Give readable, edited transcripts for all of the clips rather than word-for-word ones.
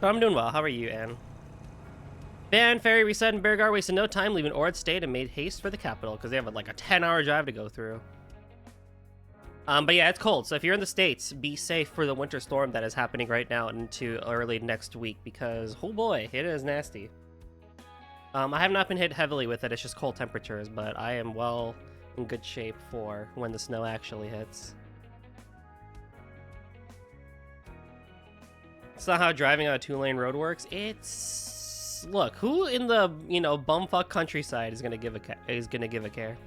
But I'm doing well. How are you, Anne? Van, Ferry, Reset, and Bergar wasted no time leaving Ord State and made haste for the capital because they have like a 10-hour drive to go through. But yeah, it's cold. So if you're in the States, be safe for the winter storm that is happening right now into early next week because, oh boy, it is nasty. I have not been hit heavily with it. It's just cold temperatures, but I am well in good shape for when the snow actually hits. It's not how driving on a 2-lane road works. It's look, who in the bumfuck countryside is gonna give a care?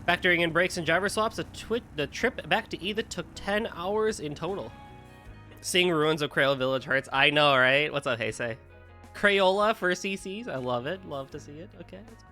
Factoring in brakes and driver swaps, the trip back to Edith took 10 hours in total. Seeing ruins of Crayola Village hurts. I know, right? What's up, Heisei? Crayola for CCs. I love it. Love to see it. Okay. That's cool.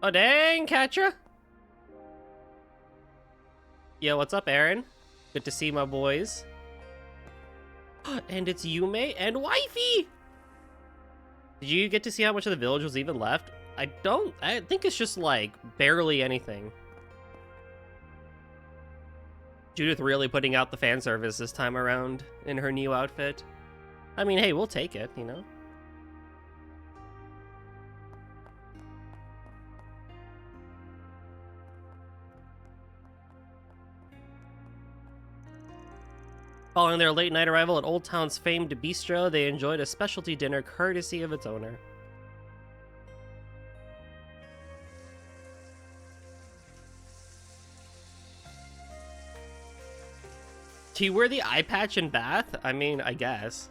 Oh, dang, Katra. Yo, what's up, Aaron? Good to see my boys. And it's Yume and Wifey! Did you get to see how much of the village was even left? I think it's just, like, barely anything. Judith really putting out the fan service this time around in her new outfit. I mean, hey, we'll take it, you know? Following their late-night arrival at Old Town's famed bistro, they enjoyed a specialty dinner courtesy of its owner. Do you wear the eye patch in Bath? I mean, I guess.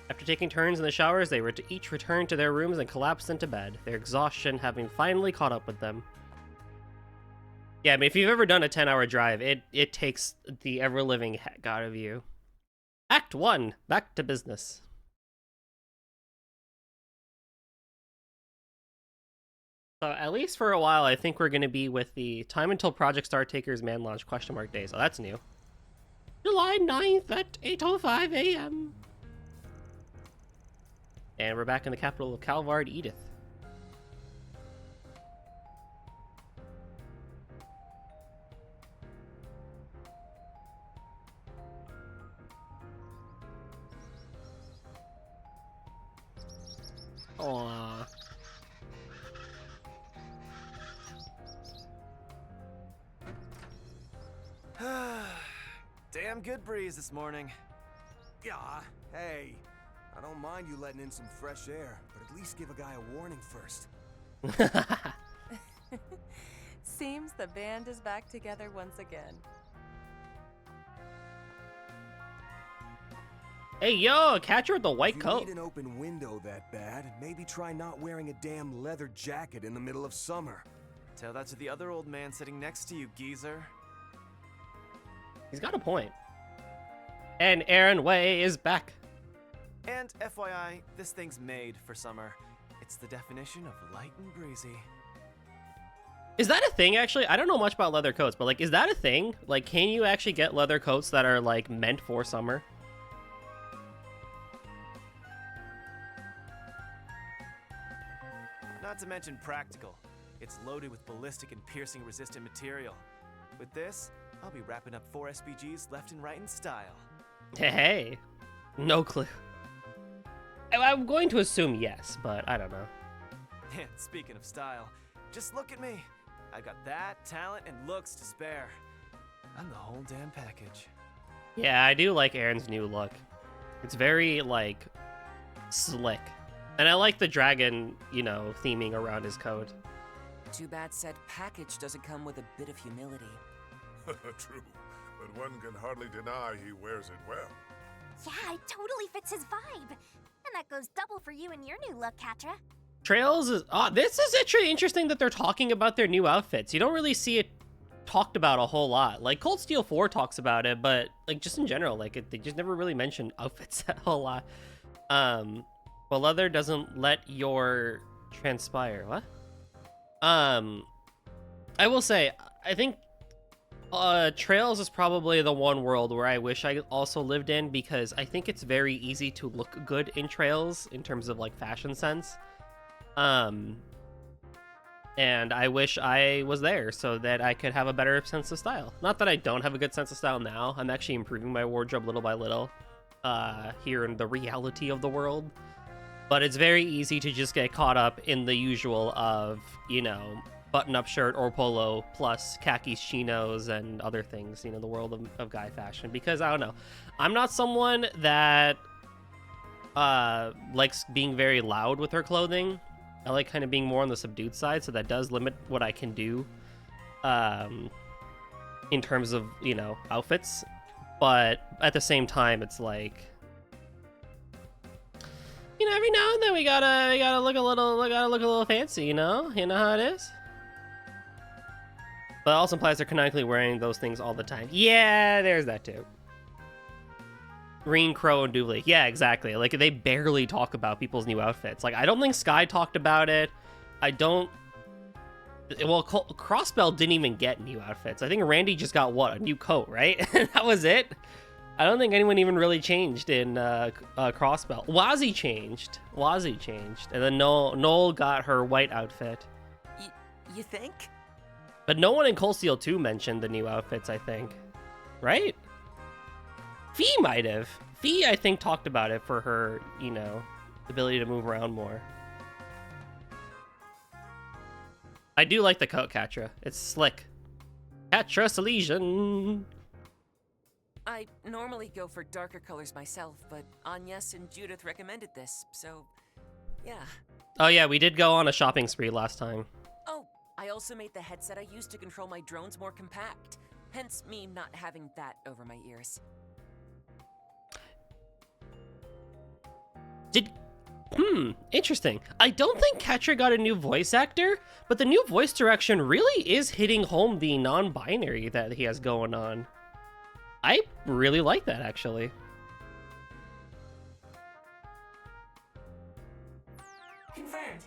After taking turns in the showers, they were to each return to their rooms and collapsed into bed, their exhaustion having finally caught up with them. Yeah, I mean, if you've ever done a 10-hour drive, it takes the ever-living heck out of you. Act 1, back to business. So at least for a while, I think we're going to be with the time until Project Star Taker's man launch ? Day, so that's new. July 9th at 8:05 a.m. And we're back in the capital of Calvard, Edith. Aww. Damn good breeze this morning. Yeah, hey. I don't mind you letting in some fresh air, but at least give a guy a warning first. Seems the band is back together once again. Hey, yo, catcher with the white If you coat. need an open window that bad, maybe try not wearing a damn leather jacket in the middle of summer. Tell that to the other old man sitting next to you, geezer. He's got a point. And Aaron Way is back. And FYI, this thing's made for summer. It's the definition of light and breezy. Is that a thing, actually? I don't know much about leather coats, but, like, is that a thing? Like, can you actually get leather coats that are, like, meant for summer? Not to mention practical. It's loaded with ballistic and piercing resistant material. With this, I'll be wrapping up 4 SPGs left and right in style. Hey, no clue. I'm going to assume yes, but I don't know. And speaking of style, just look at me. I've got that, talent, and looks to spare. I'm the whole damn package. Yeah, I do like Aaron's new look. It's very, like, slick. And I like the dragon, theming around his coat. Too bad said package doesn't come with a bit of humility. True, but one can hardly deny he wears it well. Yeah, it totally fits his vibe. And that goes double for you and your new look, Katra. Trails is this is actually interesting that they're talking about their new outfits. You don't really see it talked about a whole lot. Like Cold Steel 4 talks about it, but like just in general, like they just never really mention outfits a whole lot. Well, leather doesn't let your transpire. What? I will say, I think Trails is probably the one world where I wish I also lived in, because I think it's very easy to look good in Trails in terms of like fashion sense. And I wish I was there so that I could have a better sense of style. Not that I don't have a good sense of style now. I'm actually improving my wardrobe little by little here in the reality of the world. But it's very easy to just get caught up in the usual of, you know, button-up shirt or polo plus khakis, chinos, and other things, you know, the world of guy fashion. Because, I don't know, I'm not someone that likes being very loud with her clothing. I like kind of being more on the subdued side, so that does limit what I can do in terms of, you know, outfits. But at the same time, it's like, you know, every now and then we gotta look a little fancy, you know how it is. But it also implies they're canonically wearing those things all the time. Yeah, there's that too. Green, Crow, and Doobly. Yeah, exactly. Like, they barely talk about people's new outfits. Like, I don't think Sky talked about it. I don't... Well, Crossbell didn't even get new outfits. I think Randy just got, what, a new coat, right? That was it? I don't think anyone even really changed in Crossbell. Wazzy changed. And then Noel got her white outfit. You think? But no one in Cold Steel 2 mentioned the new outfits, I think. Right? Fee might have. Fee, I think, talked about it for her, you know, ability to move around more. I do like the coat, Catra. It's slick. Catra Silesian. I normally go for darker colors myself, but Agnes and Judith recommended this, so yeah. Oh yeah, we did go on a shopping spree last time. Oh, I also made the headset I use to control my drones more compact, hence me not having that over my ears. Interesting. I don't think Catra got a new voice actor, but the new voice direction really is hitting home the non-binary that he has going on. I really like that, actually. Confirmed.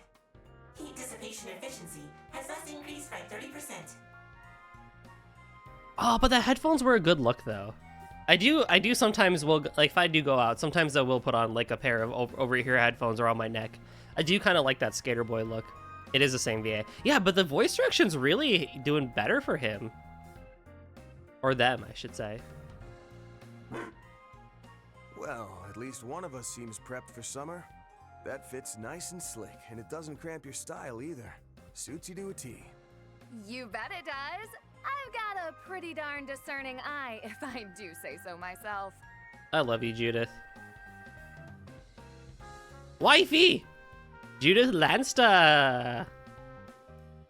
Heat dissipation efficiency has thus increased by 30%. Oh, but the headphones were a good look, though. I do sometimes will, like, if I do go out, sometimes I will put on like a pair of over-ear headphones around my neck. I do kind of like that Skater Boy look. It is the same VA. Yeah, but the voice direction's really doing better for him. Or them, I should say. Well, at least one of us seems prepped for summer. That fits nice and slick, and it doesn't cramp your style either. Suits you to a T. You bet it does. I've got a pretty darn discerning eye, if I do say so myself. I love you, Judith. Wifey! Judith Lansta!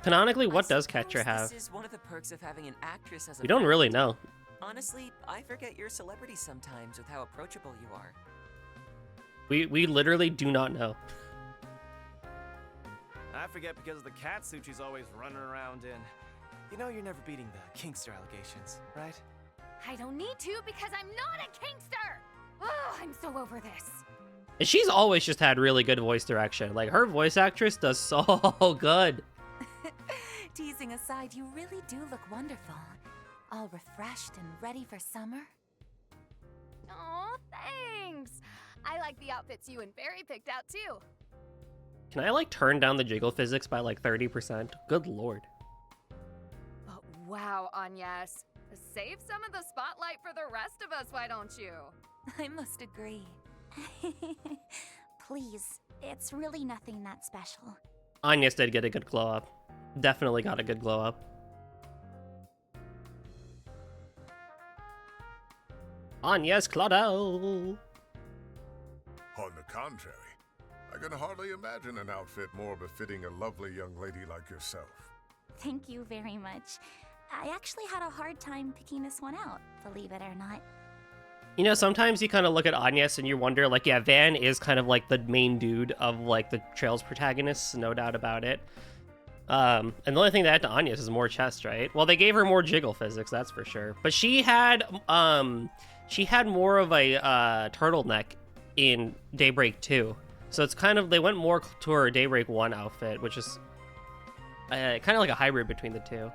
Canonically, what does Catra have? This is one of the perks of having an actress as a We don't friend. really know. Honestly, I forget you're celebrity sometimes with how approachable you are. We literally do not know. I forget because of the cat suit she's always running around in. You know you're never beating the Kingster allegations, right? I don't need to because I'm not a Kingster! Oh, I'm so over this. And she's always just had really good voice direction. Like, her voice actress does so good. Teasing aside, you really do look wonderful. All refreshed and ready for summer. Oh, thanks. I like the outfits you and Barry picked out too. Can I, like, turn down the jiggle physics by, like, 30%? Good lord. But wow, Agnes. Save some of the spotlight for the rest of us, why don't you? I must agree. Please, it's really nothing that special. Agnes did get a good glow up. Definitely got a good glow up. Agnes Claudel. On the contrary, I can hardly imagine an outfit more befitting a lovely young lady like yourself. Thank you very much. I actually had a hard time picking this one out, believe it or not. You know, sometimes you kind of look at Agnes and you wonder, like, yeah, Van is kind of like the main dude of like the Trails protagonists, no doubt about it. And the only thing they add to Agnes is more chest, right? Well, they gave her more jiggle physics, that's for sure. But she had more of a turtleneck in Daybreak 2. So it's kind of, they went more to her Daybreak 1 outfit, which is kind of like a hybrid between the two.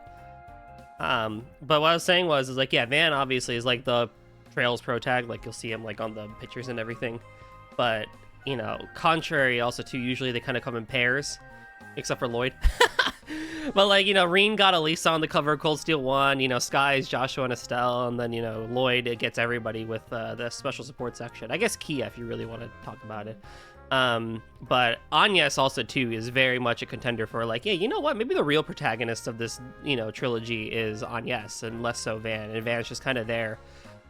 But what I was saying is like, yeah, Van obviously is like the Trails pro tag, like you'll see him like on the pictures and everything. But, you know, contrary also to usually they kind of come in pairs, except for Lloyd. But like, you know, Reen got Elisa on the cover of Cold Steel 1, you know, Sky's Joshua and Estelle, and then, you know, Lloyd, it gets everybody with the special support section. I guess Kia, if you really want to talk about it. But Agnes also too is very much a contender for like, yeah, you know what, maybe the real protagonist of this, you know, trilogy is Agnes and less so Van, and Van's just kind of there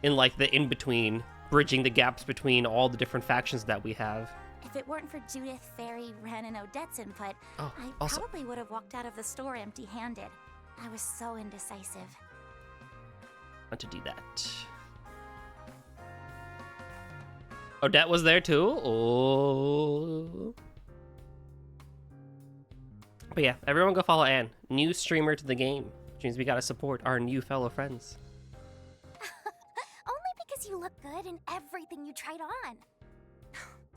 in like the in-between, bridging the gaps between all the different factions that we have. If it weren't for Judith, Fairy, Ren, and Odette's input, I probably would have walked out of the store empty-handed. I was so indecisive. Want to do that. Odette was there too. Oh. But yeah, everyone go follow Anne. New streamer to the game, which means we gotta support our new fellow friends. Only because you look good in everything you tried on.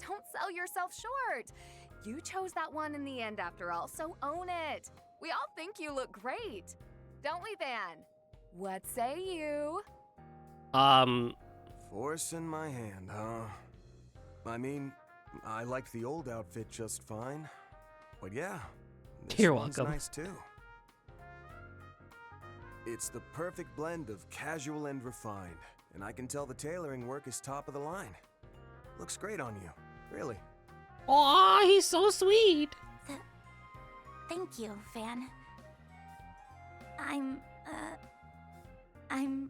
Don't sell yourself short. You chose that one in the end after all, so own it. We all think you look great. Don't we, Van? What say you? Force in my hand, huh? I mean, I liked the old outfit just fine. But yeah, this You're one's welcome. nice too. It's the perfect blend of casual and refined, and I can tell the tailoring work is top of the line. Looks great on you, really. Aw, he's so sweet. Thank you, Van. I'm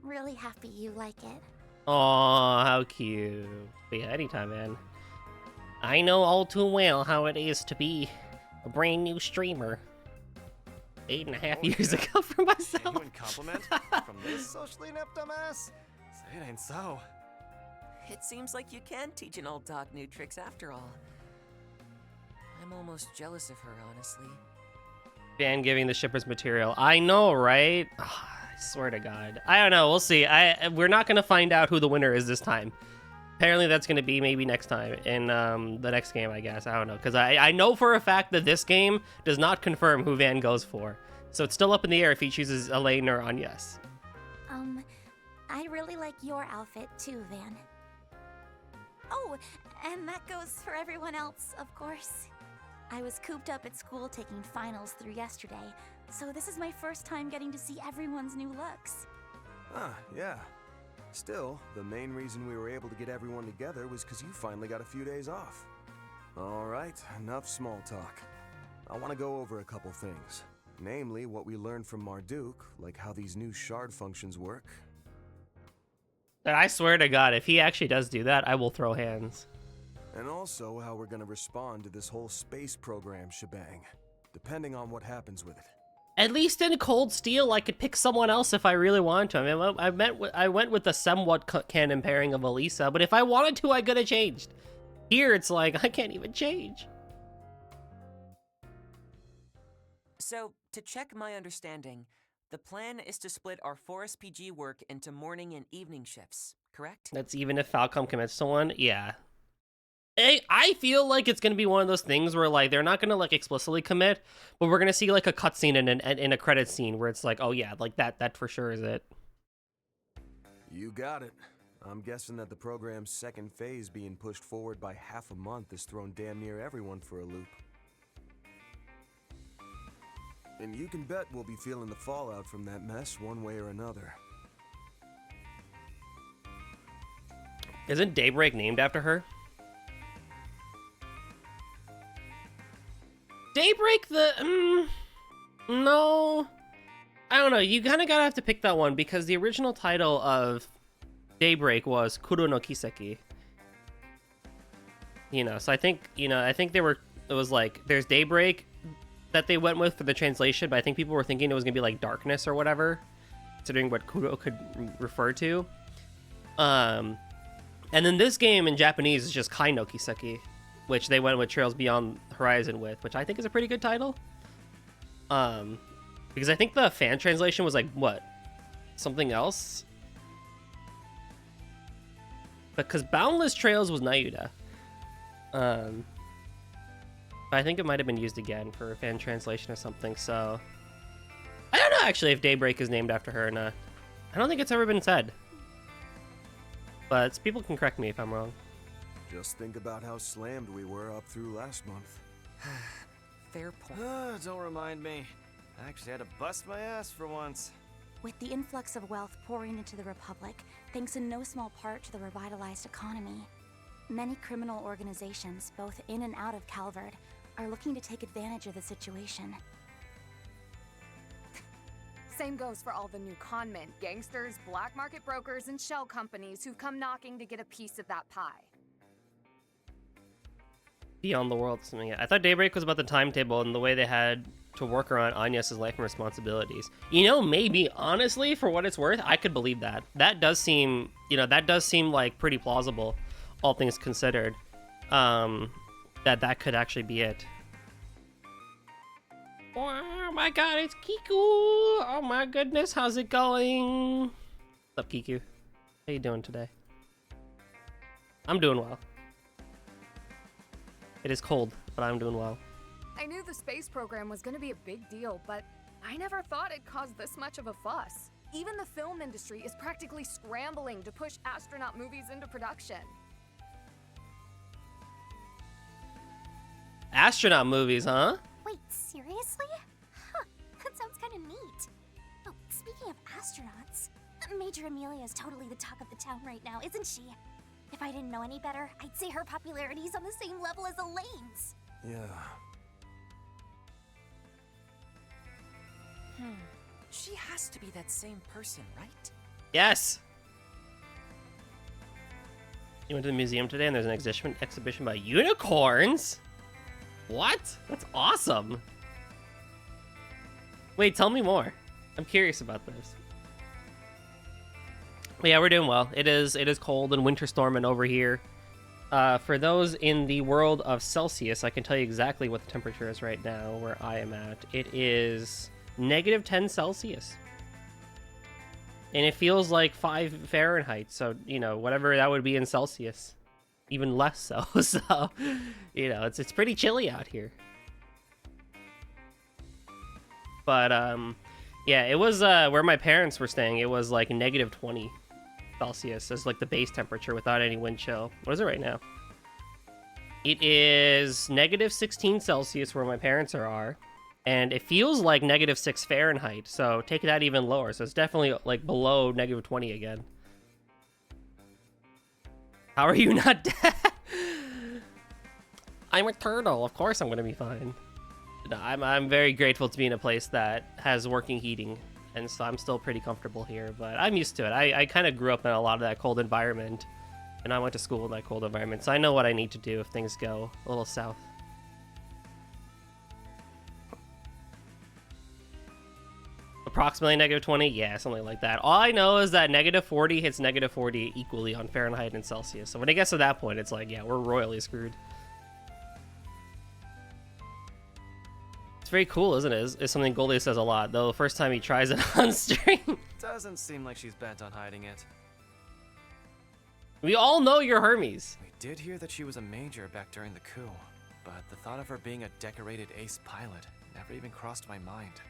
really happy you like it. Aw, how cute. But yeah, anytime, man. I know all too well how it is to be a brand new streamer. 8.5 years ago for myself. Genuine compliment from this socially inept dumbass? Say it ain't so. It seems like you can teach an old dog new tricks after all. I'm almost jealous of her, honestly. Van giving the shippers material. I know, right? Oh, I swear to God. I don't know. We'll see. We're not going to find out who the winner is this time. Apparently that's going to be maybe next time in the next game, I guess. I don't know. Because I know for a fact that this game does not confirm who Van goes for. So it's still up in the air if he chooses Elaine or Agnes. I really like your outfit too, Van. Oh, and that goes for everyone else, of course. I was cooped up at school taking finals through yesterday, so this is my first time getting to see everyone's new looks. Ah, yeah. Still, the main reason we were able to get everyone together was because you finally got a few days off. Alright, enough small talk. I want to go over a couple things. Namely, what we learned from Marduk, like how these new shard functions work. And I swear to God, if he actually does do that, I will throw hands. And also how we're gonna respond to this whole space program shebang, depending on what happens with it. At least in Cold Steel, I could pick someone else if I really wanted to. I mean, I went with the somewhat canon pairing of Elisa, but if I wanted to, I could have changed. Here, it's like, I can't even change. So, to check my understanding, the plan is to split our 4SPG work into morning and evening shifts, correct? That's even if Falcom commits to one? Yeah. I feel like it's going to be one of those things where, like, they're not going to, like, explicitly commit, but we're going to see, like, a cutscene in a credit scene where it's like, oh, yeah, like, that for sure is it. You got it. I'm guessing that the program's second phase being pushed forward by half a month has thrown damn near everyone for a loop. And you can bet we'll be feeling the fallout from that mess one way or another. Isn't Daybreak named after her? Daybreak no. I don't know. You kind of gotta have to pick that one because the original title of Daybreak was Kuro no Kiseki. You know, so I think it was like, there's Daybreak that they went with for the translation, but I think people were thinking it was gonna be like darkness or whatever, considering what Kuro could refer to. And then this game in Japanese is just Kai no Kiseki, which they went with Trails Beyond Horizon with, which I think is a pretty good title. Because I think the fan translation was like, what? Something else? Because Boundless Trails was Nayuda. But I think it might have been used again for a fan translation or something, so... I don't know, actually, if Daybreak is named after her or not. I don't think it's ever been said. But people can correct me if I'm wrong. Just think about how slammed we were up through last month. Fair point. Don't remind me. I actually had to bust my ass for once. With the influx of wealth pouring into the Republic, thanks in no small part to the revitalized economy, many criminal organizations, both in and out of Calvard, are looking to take advantage of the situation. Same goes for all the new conmen, gangsters, black market brokers, and shell companies who've come knocking to get a piece of that pie. Beyond the World, something. I thought Daybreak was about the timetable and the way they had to work around Agnes' life and responsibilities. You know, maybe, honestly, for what it's worth, I could believe that. That does seem, like pretty plausible, all things considered. That could actually be it. Oh my god, it's Kiku! Oh my goodness, how's it going? What's up, Kiku? How you doing today? I'm doing well. It is cold, but I'm doing well. I knew the space program was going to be a big deal, but I never thought it'd cause this much of a fuss. Even the film industry is practically scrambling to push astronaut movies into production. Astronaut movies, huh? Wait, seriously? Huh, that sounds kind of neat. Oh, speaking of astronauts, Major Amelia is totally the talk of the town right now, isn't she? If I didn't know any better, I'd say her popularity is on the same level as Elaine's. Yeah. She has to be that same person, right? Yes! You went to the museum today and there's an exhibition by unicorns? What? That's awesome. Wait, tell me more. I'm curious about this. But yeah, we're doing well. It is cold and winter storming over here. For those in the world of Celsius, I can tell you exactly what the temperature is right now where I am at. It is -10 Celsius. And it feels like 5 Fahrenheit, so, whatever that would be in Celsius. Even less so, so, it's pretty chilly out here. But, yeah, it was, where my parents were staying, it was like -20 Celsius as like the base temperature without any wind chill. What is it right now? It is -16 Celsius where my parents are, and it feels like -6 Fahrenheit, so take that even lower, so it's definitely like below -20 again. How are you not dead? I'm a turtle. Of course I'm going to be fine. No, I'm very grateful to be in a place that has working heating, and so I'm still pretty comfortable here, but I'm used to it. I kind of grew up in a lot of that cold environment, and I went to school in that cold environment, so I know what I need to do if things go a little south. Approximately -20? Yeah, something like that. All I know is that -40 hits -40 equally on Fahrenheit and Celsius. So when it gets to that point, it's like, yeah, we're royally screwed. It's very cool, isn't it? It's something Goldie says a lot, though the first time he tries it on stream. Doesn't seem like she's bent on hiding it. We all know you're Hermes. We did hear that she was a major back during the coup, but the thought of her being a decorated ace pilot never even crossed my mind.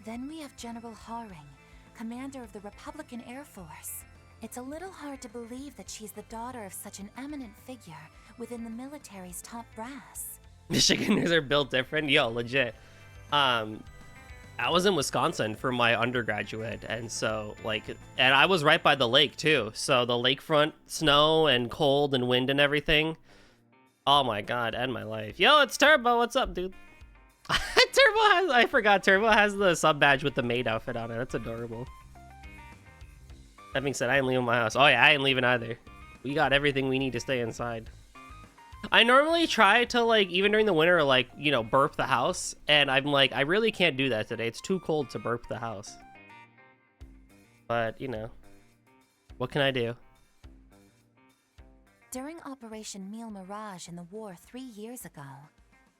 Then we have General Haring, commander of the Republican Air Force. It's a little hard to believe that she's the daughter of such an eminent figure within the military's top brass. Michiganders are built different? Yo, legit. I was in Wisconsin for my undergraduate, and so, and I was right by the lake, too. So the lakefront snow and cold and wind and everything. Oh my god, end my life. Yo, it's Turbo, what's up, dude? I forgot Turbo has the sub badge with the maid outfit on it. That's adorable. That being said, I ain't leaving my house. Oh yeah, I ain't leaving either. We got everything we need to stay inside. I normally try to, even during the winter, burp the house. And I'm like, I really can't do that today. It's too cold to burp the house. But, what can I do? During Operation Mille Mirage in the war 3 years ago,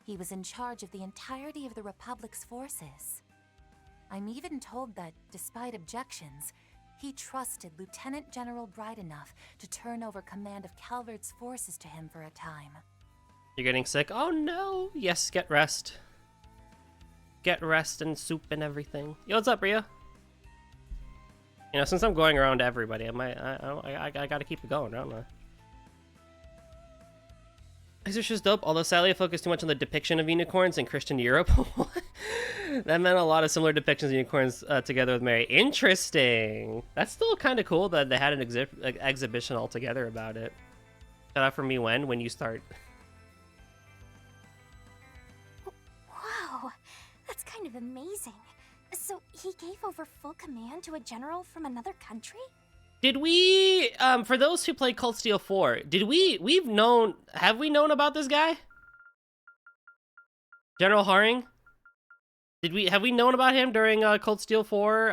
he was in charge of the entirety of the Republic's forces. I'm even told that, despite objections, he trusted Lieutenant General Bright enough to turn over command of Calvert's forces to him for a time. You're getting sick? Oh no! Yes, get rest. Get rest and soup and everything. Yo, what's up, Ria? You know, since I'm going around to everybody, I gotta keep it going, don't I? Exorcist dope, although sadly I focused too much on the depiction of unicorns in Christian Europe. That meant a lot of similar depictions of unicorns together with Mary. Interesting! That's still kind of cool that they had an exhibition altogether about it. Shout out for me when you start. Wow, that's kind of amazing. So he gave over full command to a general from another country? Did we, for those who play Cold Steel 4, have we known about this guy? General Haring? Have we known about him during Cold Steel 4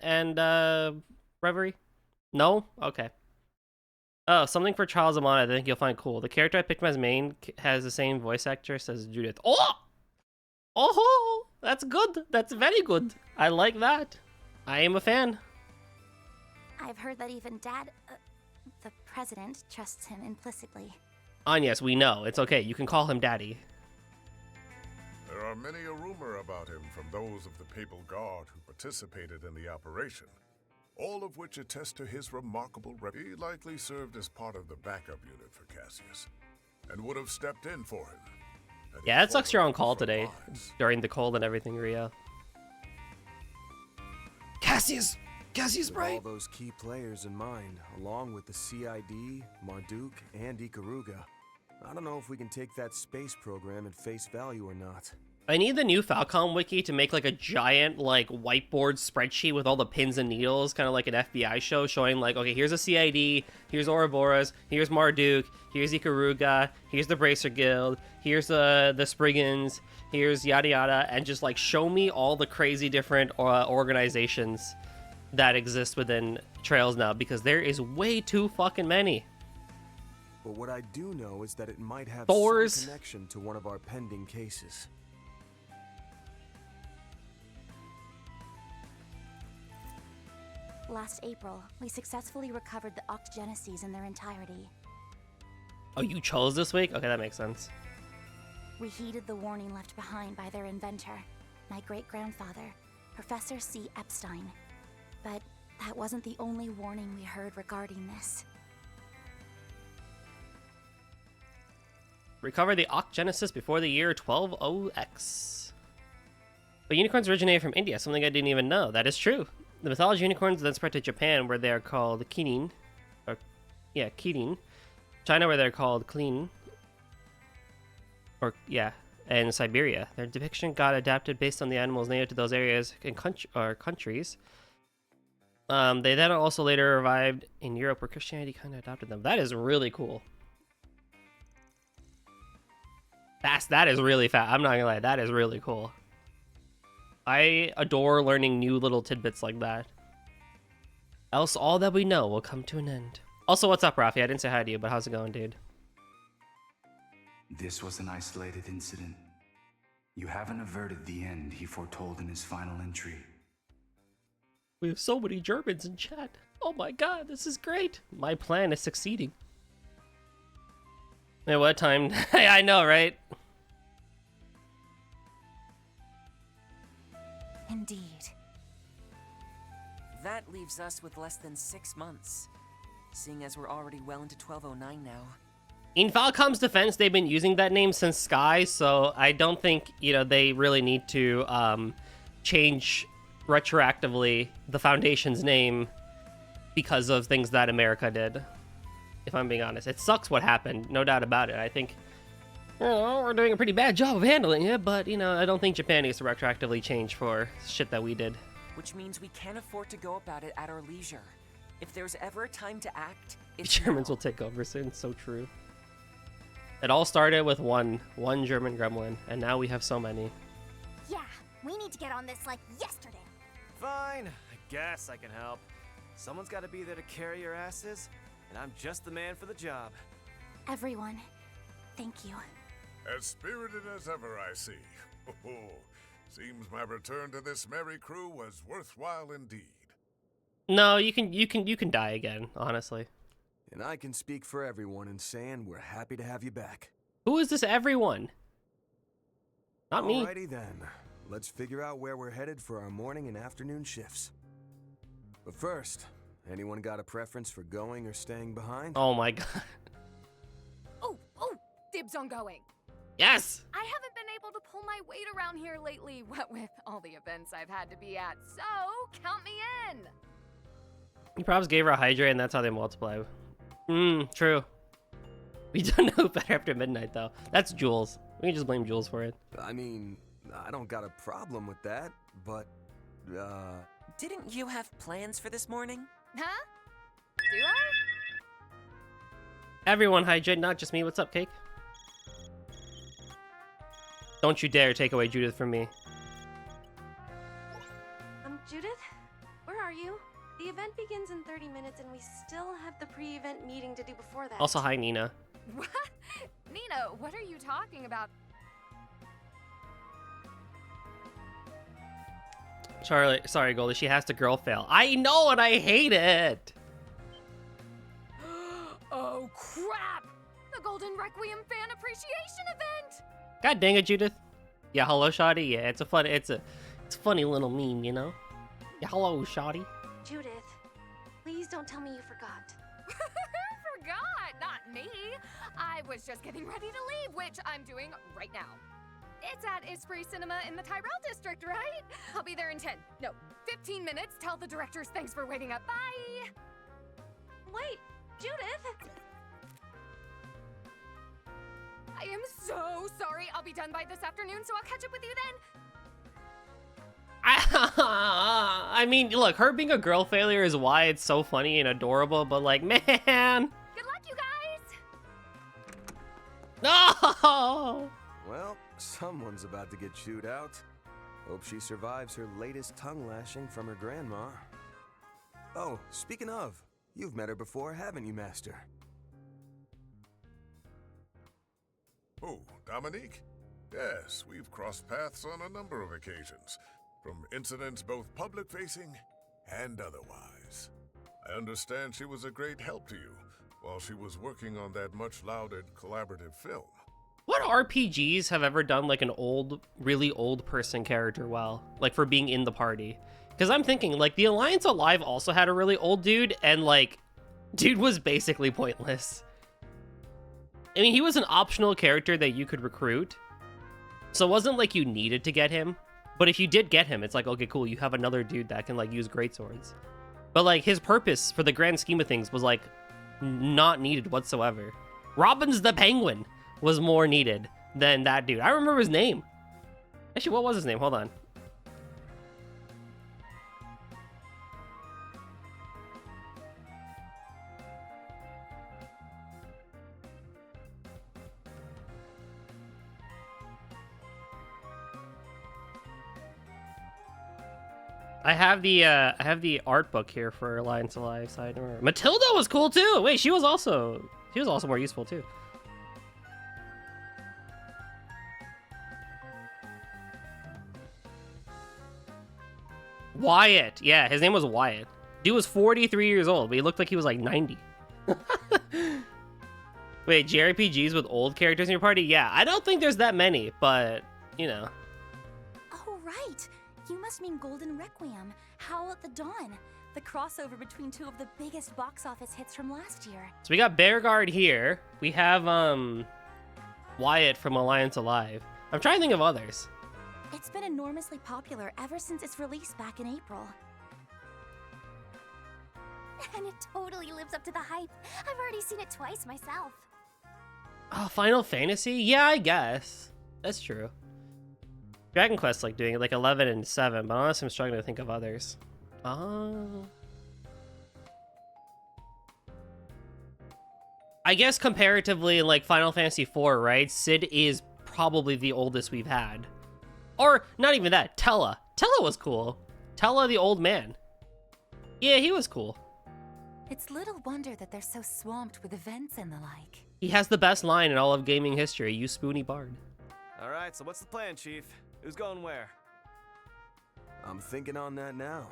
and Reverie? No? Okay. Oh, something for Charles Amon I think you'll find cool. The character I picked as main has the same voice actress as Judith. Oh! Oh, that's good. That's very good. I like that. I am a fan. I've heard that even Dad, the president, trusts him implicitly. Yes, we know. It's okay. You can call him Daddy. There are many a rumor about him from those of the Papal Guard who participated in the operation, all of which attest to his remarkable He likely served as part of the backup unit for Cassius, and would have stepped in for him. Yeah, it sucks you're on call today, during the cold and everything, Rio. Cassius Bright! With all those key players in mind, along with the CID, Marduk, and Ikaruga, I don't know if we can take that space program at face value or not. I need the new Falcom wiki to make like a giant like whiteboard spreadsheet with all the pins and needles, kind of like an FBI show, showing like, okay, here's a CID, here's Ouroboros, here's Marduk, here's Ikaruga, here's the Bracer Guild, here's the Spriggans, here's yada yada, and just like show me all the crazy different organizations that exist within Trails now, because there is way too fucking many. But what I do know is that it might have Thors. some connection to one of our pending cases. Last April, we successfully recovered the Octogeneses in their entirety. Oh, you chose this week? Okay, that makes sense. We heeded the warning left behind by their inventor, my great-grandfather, Professor C. Epstein. But that wasn't the only warning we heard regarding this. Recover the Octogenesis before the year 120X. But unicorns originated from India, something I didn't even know. That is true. The mythology unicorns then spread to Japan, where they are called Kirin. Kirin. China, where they're called Klein. And Siberia. Their depiction got adapted based on the animals native to those areas and countries. They then also later revived in Europe, where Christianity kind of adopted them. That is really cool. That is really fast. I'm not gonna lie, that is really cool. I adore learning new little tidbits like that. Else all that we know will come to an end. Also, what's up, Rafi? I didn't say hi to you, but how's it going, dude? This was an isolated incident. You haven't averted the end he foretold in his final entry. We have so many Germans in chat. Oh my god, this is great. My plan is succeeding. At what time? I know, right? Indeed. That leaves us with less than 6 months, seeing as we're already well into 1209 now. In Falcom's defense, they've been using that name since Sky, so I don't think, they really need to change retroactively the Foundation's name because of things that America did, if I'm being honest. It sucks what happened, no doubt about it. I think we're doing a pretty bad job of handling it, but, I don't think Japan needs to retroactively change for shit that we did. Which means we can't afford to go about it at our leisure. If there's ever a time to act, it's Germans now. will take over soon, so true. It all started with one German gremlin, and now we have so many. Yeah, we need to get on this like yesterday. Fine, I guess I can help. Someone's gotta be there to carry your asses. and I'm just the man for the job. Everyone, thank you. As spirited as ever, I see. Seems my return to this merry crew was worthwhile indeed. No, you can die again, honestly. And I can speak for everyone in saying we're happy to have you back. Who is this everyone? Not me. Alrighty then. Let's figure out where we're headed for our morning and afternoon shifts. But first, anyone got a preference for going or staying behind? Oh my god. Oh, dibs on going. Yes! I haven't been able to pull my weight around here lately, what with all the events I've had to be at, so count me in. You probably gave her a hydrate and that's how they multiply. True. We don't know better after midnight though. That's Jules. We can just blame Jules for it. I mean, I don't got a problem with that, but, Didn't you have plans for this morning? Huh? Do I? Everyone hydrate, not just me. What's up, Cake? Don't you dare take away Judith from me. Judith? Where are you? The event begins in 30 minutes and we still have the pre-event meeting to do before that. Also, hi, Nina. What? Nina, what are you talking about? Sorry, Goldie. She has to girl fail. I know and I hate it. Oh, crap! The Golden Requiem fan appreciation event! God dang it, Judith. Yeah, hello, Shoddy. Yeah, it's a funny little meme, you know? Yeah, hello, Shoddy. Judith, please don't tell me you forgot. Forgot, not me. I was just getting ready to leave, which I'm doing right now. It's at Esprit Cinema in the Tyrell District, right? I'll be there in 15 minutes. Tell the directors thanks for waiting up. Bye! Wait, Judith! I am so sorry. I'll be done by this afternoon, so I'll catch up with you then. I mean, look, her being a girl failure is why it's so funny and adorable, but like, man. Good luck, you guys! No! Well, someone's about to get chewed out. Hope she survives her latest tongue lashing from her grandma. Oh, speaking of, you've met her before, haven't you, Master? Oh, Dominique? Yes, we've crossed paths on a number of occasions, from incidents both public-facing and otherwise. I understand she was a great help to you while she was working on that much-lauded collaborative film. What RPGs have ever done like an really old person character well? Like for being in the party? Because I'm thinking like the Alliance Alive also had a really old dude and like, dude was basically pointless. I mean, he was an optional character that you could recruit. So it wasn't like you needed to get him. But if you did get him, it's like, okay, cool, you have another dude that can like use greatswords. But like his purpose for the grand scheme of things was like not needed whatsoever. Robbins the Penguin was more needed than that dude. I remember his name. Actually, what was his name? Hold on. I have the art book here for Alliance Alive. So I don't remember. Matilda was cool too. Wait, she was also more useful too. Wyatt. Yeah, his name was Wyatt. Dude was 43 years old, but he looked like he was like 90. Wait, JRPGs with old characters in your party? Yeah, I don't think there's that many, but, you know. Oh, right. You must mean Golden Requiem, Howl at the Dawn, the crossover between two of the biggest box office hits from last year. So we got Bearguard here. We have, Wyatt from Alliance Alive. I'm trying to think of others. It's been enormously popular ever since its release back in April. And it totally lives up to the hype. I've already seen it twice myself. Oh, Final Fantasy? Yeah, I guess. That's true. Dragon Quest like doing it like 11 and 7, but honestly I'm struggling to think of others. Oh. I guess comparatively like Final Fantasy IV, right? Sid is probably the oldest we've had. Or not even that, Tella. Tella was cool. Tella the old man. Yeah, he was cool. It's little wonder that they're so swamped with events and the like. He has the best line in all of gaming history, you spoony bard. All right, so what's the plan, Chief? Who's going where? I'm thinking on that now.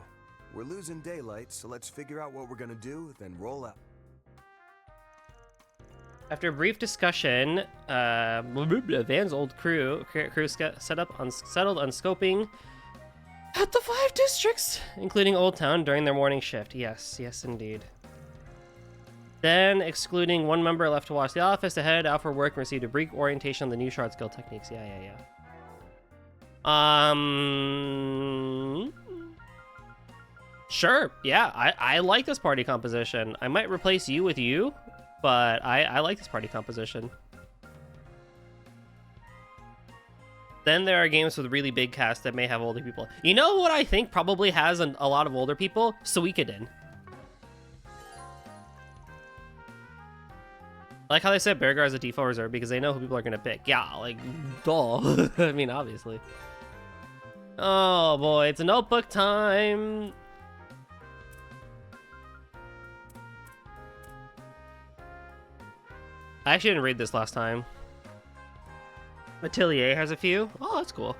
We're losing daylight, so let's figure out what we're gonna do, then roll out. After a brief discussion, Van's old crew settled on scoping at the 5 districts, including Old Town, during their morning shift. Yes, yes, indeed. Then, excluding one member left to watch the office, they headed out for work and received a brief orientation on the new shard skill techniques. Yeah. Sure. Yeah, I like this party composition. I might replace you with you, but I like this party composition. Then there are games with really big casts that may have older people. You know what I think probably has a lot of older people? Suikoden. I like how they said Beargar is a default reserve because they know who people are gonna pick. Yeah, like, duh. I mean, obviously. Oh boy, it's a notebook time. I actually didn't read this last time. Atelier has a few. Oh, that's cool.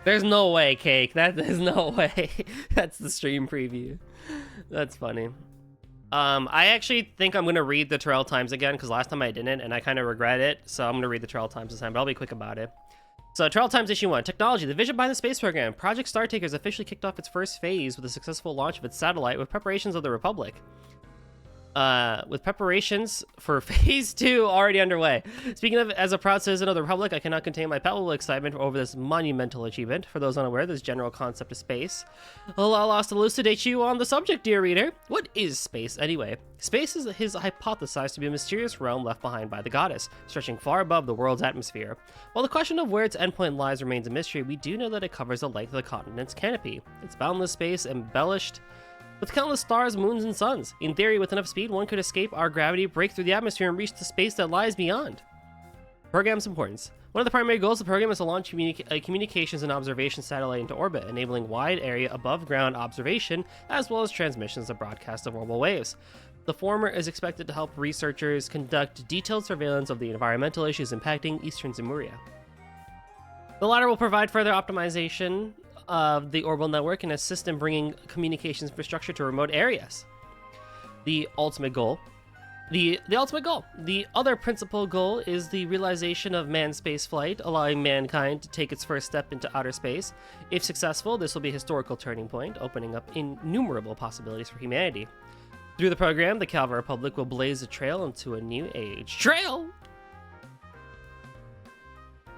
There's no way, Cake. There's no way. That's the stream preview. That's funny. I actually think I'm going to read the Trail Times again, because last time I didn't, and I kind of regret it, so I'm going to read the Trail Times this time, but I'll be quick about it. So, Trail Times Issue 1. Technology. The vision behind the space program. Project Startaker has officially kicked off its first phase with the successful launch of its satellite with preparations of the Republic. With preparations for Phase 2 already underway. Speaking of, as a proud citizen of the Republic, I cannot contain my palpable excitement over this monumental achievement. For those unaware, this general concept of space. Allow us to elucidate you on the subject, dear reader. What is space, anyway? Space is hypothesized to be a mysterious realm left behind by the goddess, stretching far above the world's atmosphere. While the question of where its endpoint lies remains a mystery, we do know that it covers the length of the continent's canopy. It's boundless space, embellished with countless stars, moons, and suns. In theory, with enough speed, one could escape our gravity, break through the atmosphere, and reach the space that lies beyond. Program's importance. One of the primary goals of the program is to launch a communications and observation satellite into orbit, enabling wide area above-ground observation, as well as transmissions of broadcast of orbital waves. The former is expected to help researchers conduct detailed surveillance of the environmental issues impacting eastern Zemuria. The latter will provide further optimization of the orbital network and assist in bringing communications infrastructure to remote areas. The ultimate goal. The other principal goal is the realization of manned space flight, allowing mankind to take its first step into outer space. If successful, this will be a historical turning point, opening up innumerable possibilities for humanity. Through the program, the Calva Republic will blaze a trail into a new age. Trail!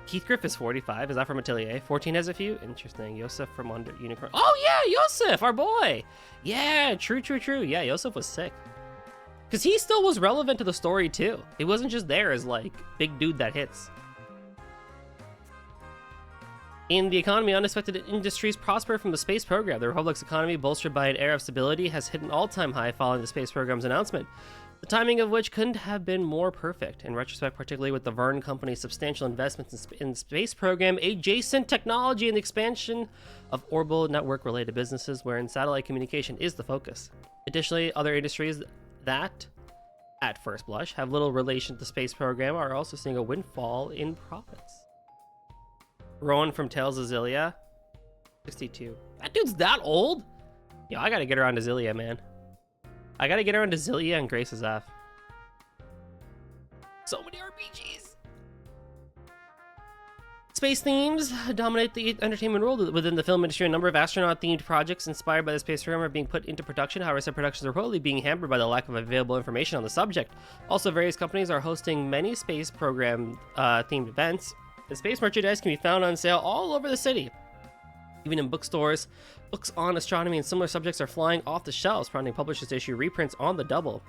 Heathgriff is 45. Is that from Atelier? 14 has a few? Interesting. Yosef from Under Unicorn. Oh, yeah, Yosef, our boy. Yeah, true. Yeah, Yosef was sick. Because he still was relevant to the story, too. He wasn't just there as, like, big dude that hits. In the economy, unexpected industries prosper from the space program. The Republic's economy, bolstered by an air of stability, has hit an all-time high following the space program's announcement. The timing of which couldn't have been more perfect. In retrospect, particularly with the Verne Company's substantial investments in space program, adjacent technology, and the expansion of orbital network-related businesses wherein satellite communication is the focus. Additionally, other industries that, at first blush, have little relation to the space program are also seeing a windfall in profits. Rowan from Tales of Zillia, 62. That dude's that old? Yo, I gotta get around to Zillia, man. I gotta get around to Zillia and Grace's F. So many RPGs. Space themes dominate the entertainment world within the film industry. A number of astronaut-themed projects inspired by the space program are being put into production. However, said productions are reportedly being hampered by the lack of available information on the subject. Also, various companies are hosting many space program themed events. The space merchandise can be found on sale all over the city. Even in bookstores, books on astronomy and similar subjects are flying off the shelves, prompting publishers to issue reprints on the double.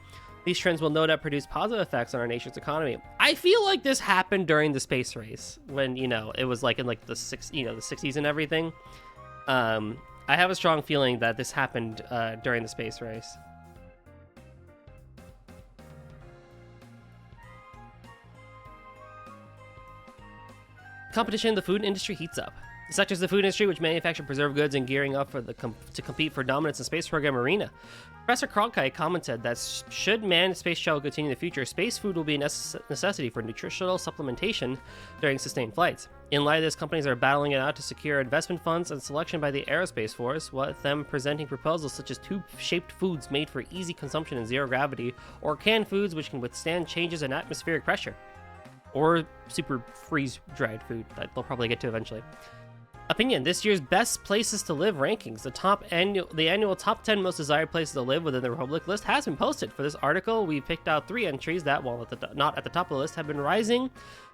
These trends will no doubt produce positive effects on our nation's economy. I feel like this happened during the space race, when, you know, it was like in like the 60s and everything. I have a strong feeling that this happened during the space race. competition in the food industry heats up. The sectors of the food industry which manufacture preserved goods and gearing up for to compete for dominance in space program arena. Professor Cronkite commented that should manned space travel continue in the future, space food will be a necessity for nutritional supplementation during sustained flights. In light of this, companies are battling it out to secure investment funds and selection by the Aerospace Force, with them presenting proposals such as tube-shaped foods made for easy consumption in zero gravity, or canned foods which can withstand changes in atmospheric pressure. Or super freeze-dried food that they'll probably get to eventually. Opinion: this year's best places to live rankings. The annual top 10 most desired places to live within the Republic list has been posted. For this article, we picked out 3 entries that, while not at the top of the list, have been rising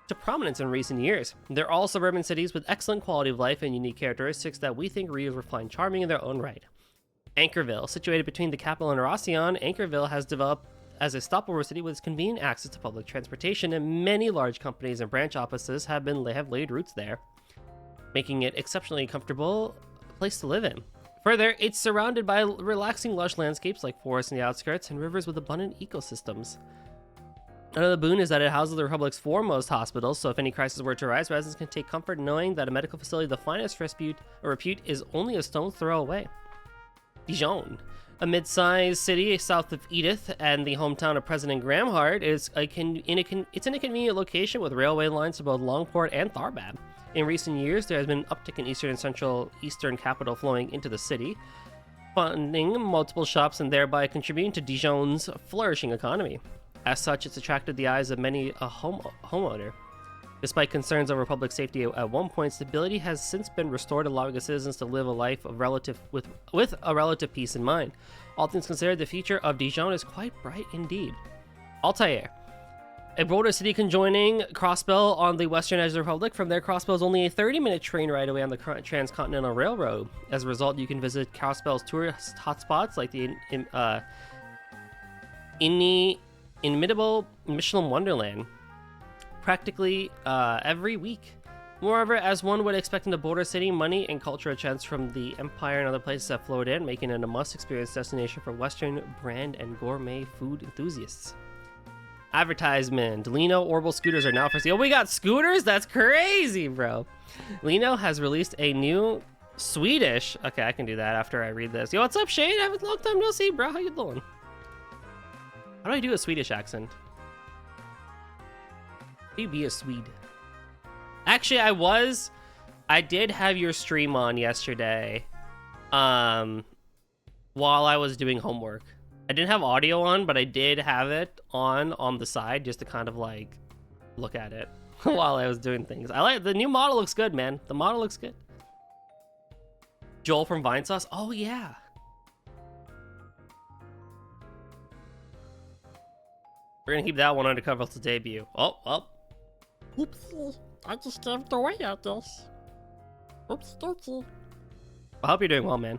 to prominence in recent years. They're all suburban cities with excellent quality of life and unique characteristics that we think readers will find charming in their own right. Anchorville, situated between the capital and Rossion, Anchorville has developed as a stopover city with convenient access to public transportation, and many large companies and branch offices have laid roots there, making it exceptionally comfortable place to live in. Further, it's surrounded by relaxing lush landscapes like forests in the outskirts and rivers with abundant ecosystems. Another boon is that it houses the Republic's foremost hospitals, so if any crisis were to arise, residents can take comfort knowing that a medical facility of the finest repute is only a stone's throw away. Dijon, a mid-sized city south of Edith and the hometown of President Graham Hart, it's in a convenient location with railway lines to both Longport and Tharbad. In recent years, there has been an uptick in eastern and central eastern capital flowing into the city, funding multiple shops and thereby contributing to Dijon's flourishing economy. As such, it's attracted the eyes of many a homeowner. Despite concerns over public safety at one point, stability has since been restored, allowing the citizens to live a life of with a relative peace in mind. All things considered, the future of Dijon is quite bright indeed. Altair, a border city conjoining Crossbell on the western edge of the Republic. From there, Crossbell is only a 30-minute train ride away on the Transcontinental Railroad. As a result, you can visit Crossbell's tourist hotspots like the inimitable Michelin Wonderland practically every week. Moreover, as one would expect in the border city, money and cultural trends from the Empire and other places have flowed in, making it a must-experience destination for Western brand and gourmet food enthusiasts. Advertisement. Lino Orbital scooters are now for sale. Oh, we got scooters? That's crazy, bro. Lino has released a new Swedish... Okay, I can do that after I read this. Yo, what's up, Shane? I have a long time no see, bro. How you doing? How do I do a Swedish accent? You be a Swede. Actually, I did have your stream on yesterday, while I was doing homework. I didn't have audio on, but I did have it on the side just to kind of like look at it while I was doing things. I like the new model. Looks good, man. The model looks good. Joel from Vinesauce. Oh yeah. We're gonna keep that one undercover till debut. Oh. Oopsie, I just gave it away, I guess. Oopsie doopsie. I hope you're doing well, man.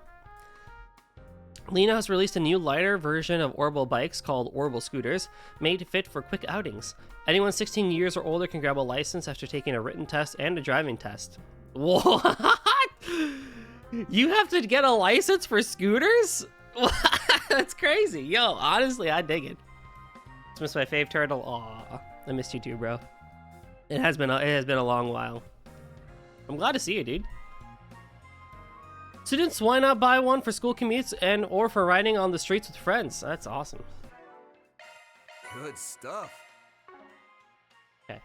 Lino has released a new lighter version of Orbital bikes called Orbital scooters, made fit for quick outings. Anyone 16 years or older can grab a license after taking a written test and a driving test. What? You have to get a license for scooters? That's crazy. Yo, honestly, I dig it. It's my fave turtle. Aw, I missed you too, bro. It has been a long while. I'm glad to see you, dude. Students, why not buy one for school commutes or for riding on the streets with friends? That's awesome. Good stuff. Okay.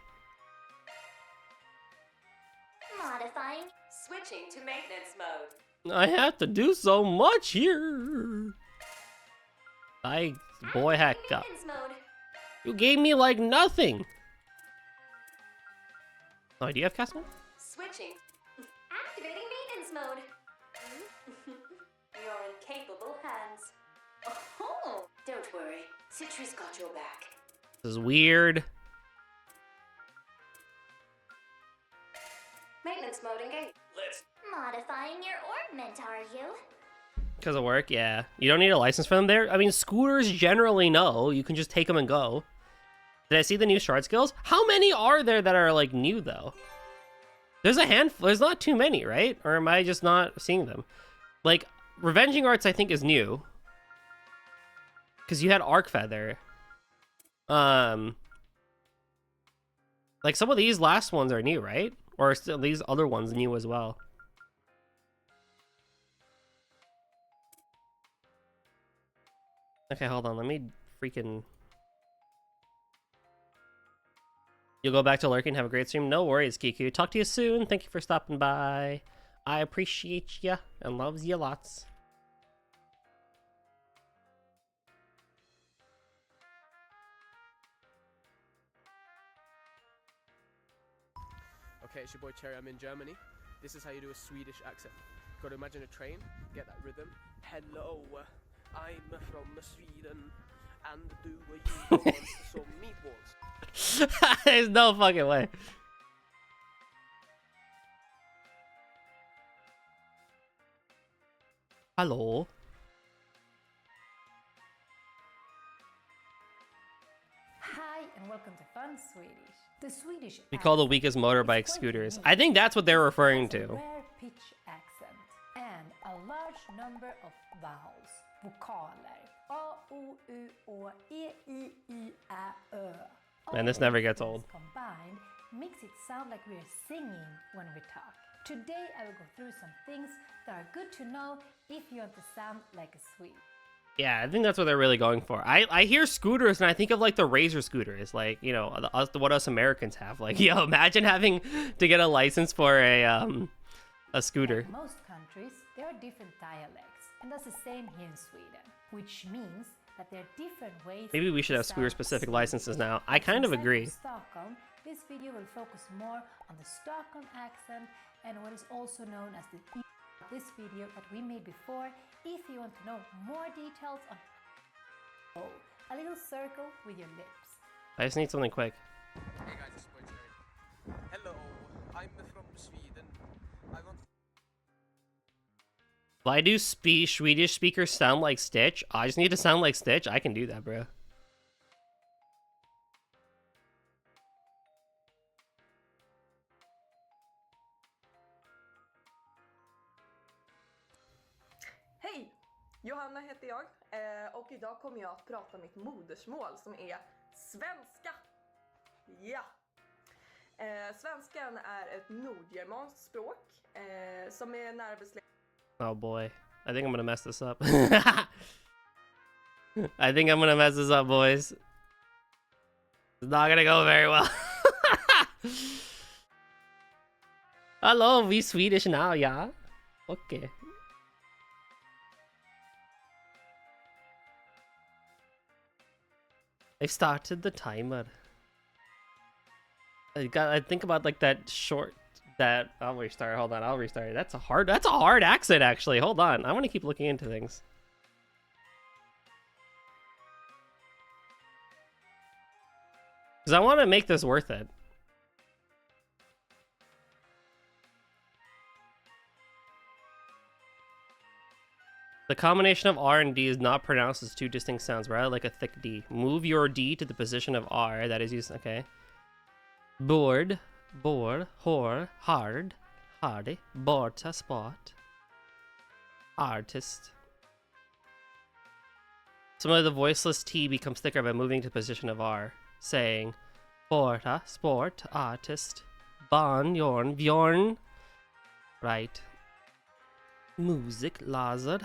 Modifying. Switching to maintenance mode. I have to do so much here. Boy, heck up. You gave me like nothing. Oh, do you have cast mode? Switching. Activating maintenance mode. You're in capable hands. Oh, don't worry. Citri's got your back. This is weird. Maintenance mode engaged. Let's. Modifying your orbment, are you? Because of work, yeah. You don't need a license for them there. I mean, scooters generally no. You can just take them and go. Did I see the new shard skills? How many are there that are like new though? There's a handful. There's not too many, right? Or am I just not seeing them? Like Revenging Arts, I think is new. Because you had Arc Feather. Like some of these last ones are new, right? Or still these other ones new as well. Okay, hold on. Let me freaking... You'll go back to lurking. Have a great stream. No worries, Kiku. Talk to you soon. Thank you for stopping by. I appreciate ya and loves you lots. Okay, it's your boy Cherry. I'm in Germany. This is how you do a Swedish accent. Got to imagine a train, get that rhythm. Hello, I'm from Sweden, and do you want some meatballs? There's no fucking way. Hello. Hi and welcome to Fun Swedish. The Swedish We call the weakest motorbike scooters. I think that's what they're referring to. rare pitch accent and a large number of vowels, vokaler. A, O, U, Å, E, I, I, Ä, Ö. Man, this never gets old. Combined makes it sound like we're singing when we talk. Today I will go through some things that are good to know if you want to sound like a Swede. Yeah, I think that's what they're really going for. I hear scooters and I think of like the Razor scooters, like, you know, what us Americans have. Like, yo, imagine having to get a license for a scooter. In most countries, there are different dialects, and that's the same here in Sweden, which means that there are different ways. Maybe we should have scooter-specific licenses now. I kind of agree. Stockholm, this video will focus more on the Stockholm accent and what is also known as the this video that we made before. If you want to know more details on a little circle with your lips. I just need something quick. Hey guys, it's boy Cherry. Hello, I'm from Sweden. I want. Why do Swedish speakers sound like Stitch? I just need to sound like Stitch. I can do that, bro. Hej! Johanna heter jag och idag kommer jag att prata mitt modersmål som är svenska. Ja! Svenskan är ett nordgermanskt språk som är nära besläktat. Oh boy. I think I'm gonna mess this up. I think I'm gonna mess this up, boys. It's not gonna go very well. Hello, we Swedish now, yeah? Okay. I started the timer. I think about like that short that I'll restart. Hold on, I'll restart it. That's a hard accent actually. Hold on. I want to keep looking into things. Cuz I want to make this worth it. The combination of R and D is not pronounced as two distinct sounds, rather like a thick D. Move your D to the position of R. That is used. Okay. Board, board, whore, hard, hardy, borta, spot, artist. Some of the voiceless T becomes thicker by moving to the position of R, saying borta, sport, artist, barn, jorn, bjorn. Right. Music, laser.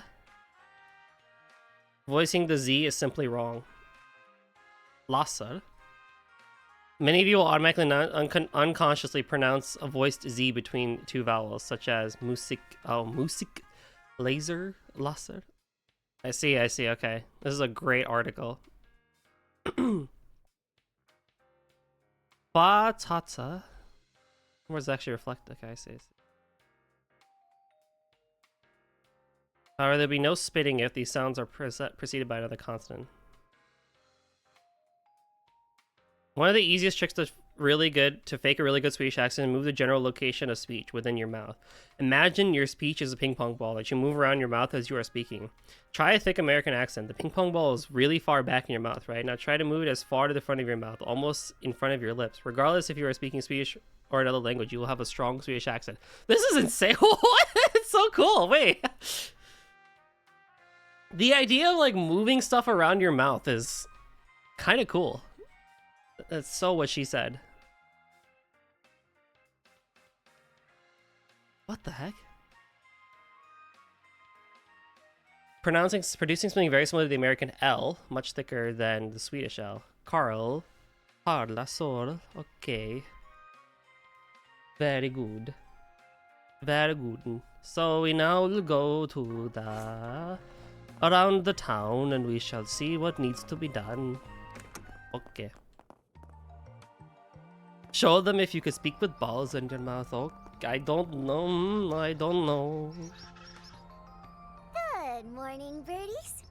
Voicing the Z is simply wrong. Laser. Many of you will automatically unconsciously pronounce a voiced Z between two vowels, such as musik, musik, laser, laser. I see, okay. This is a great article. Batata. Where does it actually reflect? Okay, I see. However, there'll be no spitting if these sounds are preceded by another consonant. One of the easiest tricks to fake a really good Swedish accent and move the general location of speech within your mouth. Imagine your speech is a ping pong ball that you move around your mouth as you are speaking. Try a thick American accent. The ping pong ball is really far back in your mouth, right? Now try to move it as far to the front of your mouth, almost in front of your lips. Regardless if you are speaking Swedish or another language, you will have a strong Swedish accent. This is insane. What? It's so cool. Wait. The idea of like moving stuff around your mouth is kind of cool. That's so what she said. What the heck? Producing something very similar to the American L, much thicker than the Swedish L. Carl. Parla sol. Okay. Very good. Very good. So we now will go to the... around the town and we shall see what needs to be done. Okay. Show them if you could speak with balls in your mouth. Oh, I don't know. I don't know. Good morning, birdies.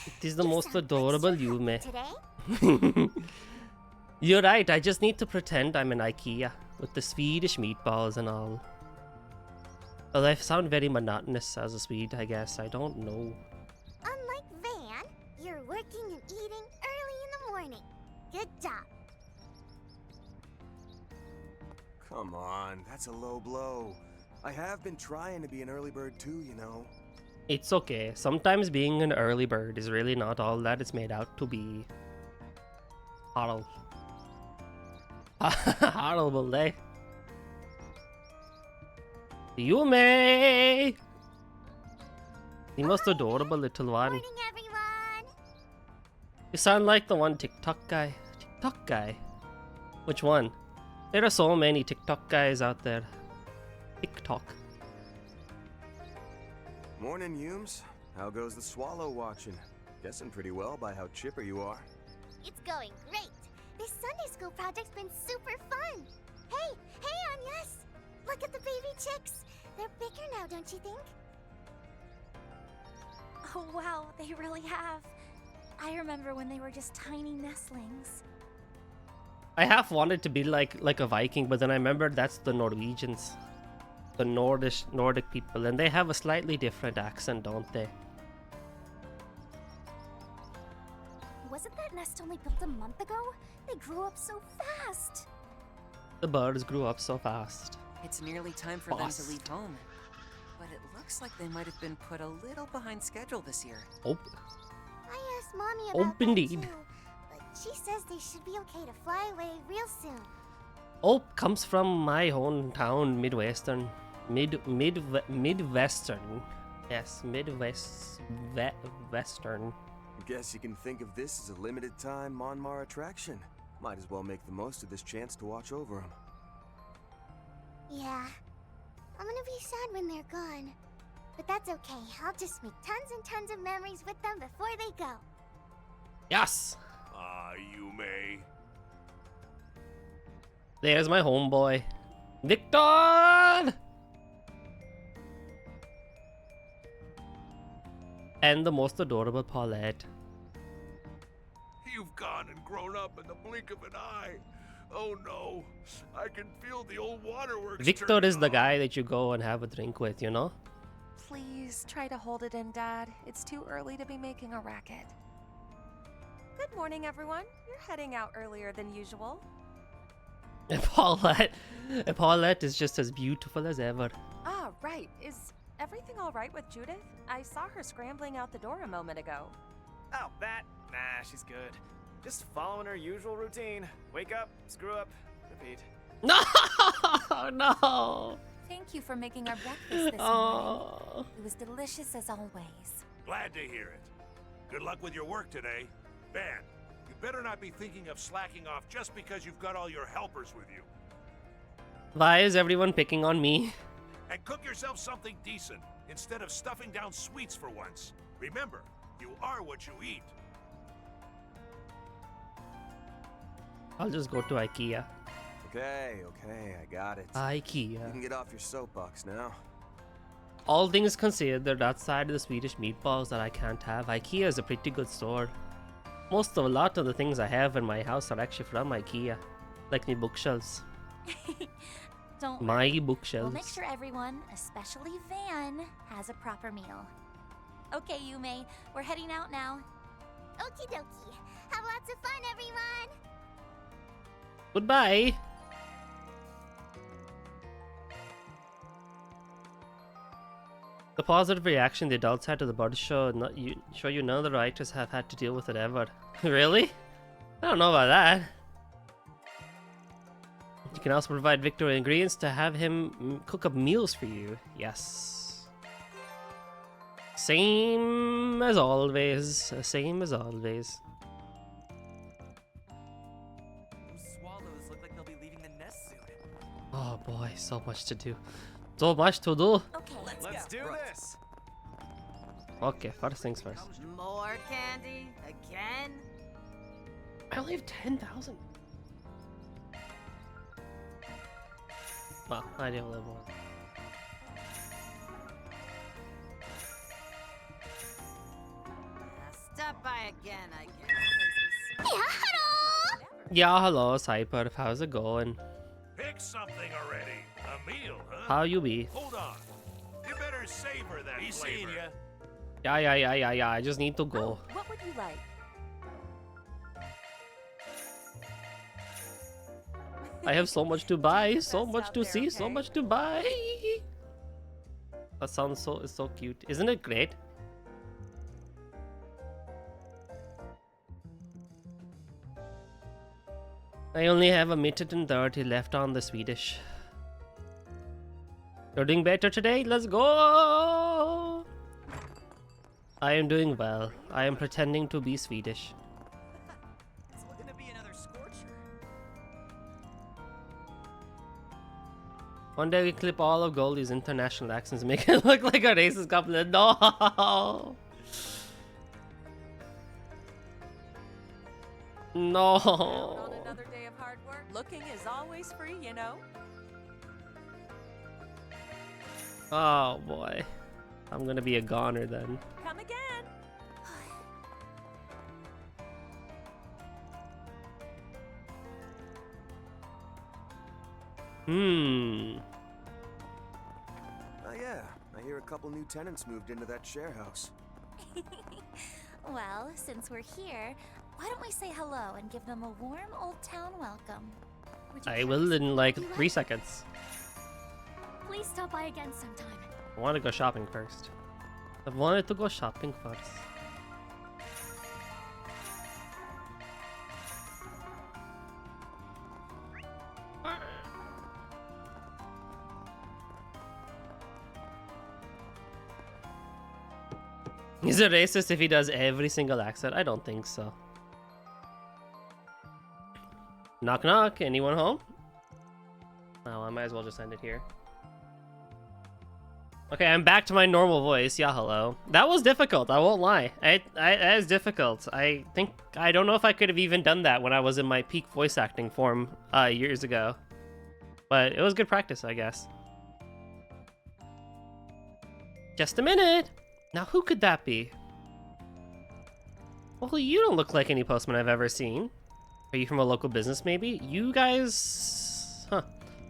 It is the most adorable Yume. Today? You're right, I just need to pretend I'm in IKEA with the Swedish meatballs and all. Well, I sound very monotonous as a Swede, I guess. I don't know. Unlike Van, you're working and eating early in the morning. Good job. Come on, that's a low blow. I have been trying to be an early bird too, you know. It's okay. Sometimes being an early bird is really not all that it's made out to be. Horrible. Horrible day. Yume! The most adorable little one. Morning, everyone. You sound like the one TikTok guy. TikTok guy? Which one? There are so many TikTok guys out there. TikTok. Morning, Humes. How goes the swallow watching? Guessing pretty well by how chipper you are. It's going great. This Sunday school project's been super fun. Hey, Anyas! Look at the baby chicks. They're bigger now, don't you think? Oh wow, they really have. I remember when they were just tiny nestlings. I half wanted to be like a Viking, but then I remembered that's the Norwegians. The Nordic people, and they have a slightly different accent, don't they? Wasn't that nest only built a month ago? They grew up so fast. The birds grew up so fast. It's nearly time for them to leave home. But it looks like they might have been put a little behind schedule this year. Oh. I asked Mommy about that Indeed. too, but she says they should be okay to fly away real soon. Oh, comes from my hometown, Midwestern. Midwestern. Yes, Western. Guess you can think of this as a limited time Monmar attraction. Might as well make the most of this chance to watch over them. Yeah, I'm gonna be sad when they're gone. But that's okay, I'll just make tons and tons of memories with them before they go. Yes! Yume. There's my homeboy. Victor! And the most adorable Paulette. You've gone and grown up in the blink of an eye. Oh no, I can feel the old waterworks. Victor is the guy that you go and have a drink with, you know? Please try to hold it in, Dad. It's too early to be making a racket. Good morning, everyone. You're heading out earlier than usual. And Paulette is just as beautiful as ever. Ah, right. Is everything all right with Judith? I saw her scrambling out the door a moment ago. Oh, that? Nah, she's good. Just following her usual routine. Wake up, screw up, repeat. No! No! Thank you for making our breakfast this morning. It was delicious as always. Glad to hear it. Good luck with your work today. Van, you better not be thinking of slacking off just because you've got all your helpers with you. Why is everyone picking on me? And cook yourself something decent instead of stuffing down sweets for once. Remember, you are what you eat. I'll just go to IKEA. Okay, I got it. IKEA. You can get off your soapbox now. All things considered, outside of the Swedish meatballs that I can't have, IKEA is a pretty good store. A lot of the things I have in my house are actually from IKEA. Like my bookshelves. Don't My worry. bookshelves. We'll make sure everyone, especially Van, has a proper meal. Okay, Yume, we're heading out now. Okie dokie. Have lots of fun, everyone! Goodbye! The positive reaction the adults had to the bird show show you none of the writers have had to deal with it ever. Really? I don't know about that. You can also provide Victor ingredients to have him cook up meals for you. Yes. Same as always. Same as always. Those swallows look like they'll be leaving the nest soon. Oh boy, so much to do. So much to do. Okay, Let's do this. Okay, first things first. More candy? Again? I only have 10,000. Well, I do have a little more. Stop by again, I guess. Yeah, hello, Cyper. How's it going? Pick something already. A meal, huh? How you be? Hold on. You better savor that He's flavor. seeing ya. Yeah. I just need to go. What would you like? I have so much to buy, so much to see, so much to buy. That sounds so cute. Isn't it great? I only have a minute and 30 left on the Swedish. You're doing better today? Let's go! I am doing well. I am pretending to be Swedish. It's gonna be another scorcher. One day we clip all of Goldie's international accents and make it look like a racist couple. No! No! On another day of hard work, looking is always free, you know. Oh boy. I'm gonna be a goner then. Come again. Oh yeah, I hear a couple new tenants moved into that share house. Well, since we're here, why don't we say hello and give them a warm Old Town welcome? I will in like 3 seconds. Please stop by again sometime. I want to go shopping first. I wanted to go shopping first. He's a racist if he does every single accent? I don't think so. Knock knock, anyone home? Oh, I might as well just end it here. Okay, I'm back to my normal voice. Yeah, hello. That was difficult, I won't lie. That is difficult. I don't know if I could have even done that when I was in my peak voice acting form years ago. But it was good practice, I guess. Just a minute! Now who could that be? Well, you don't look like any postman I've ever seen. Are you from a local business, maybe? You guys... Huh.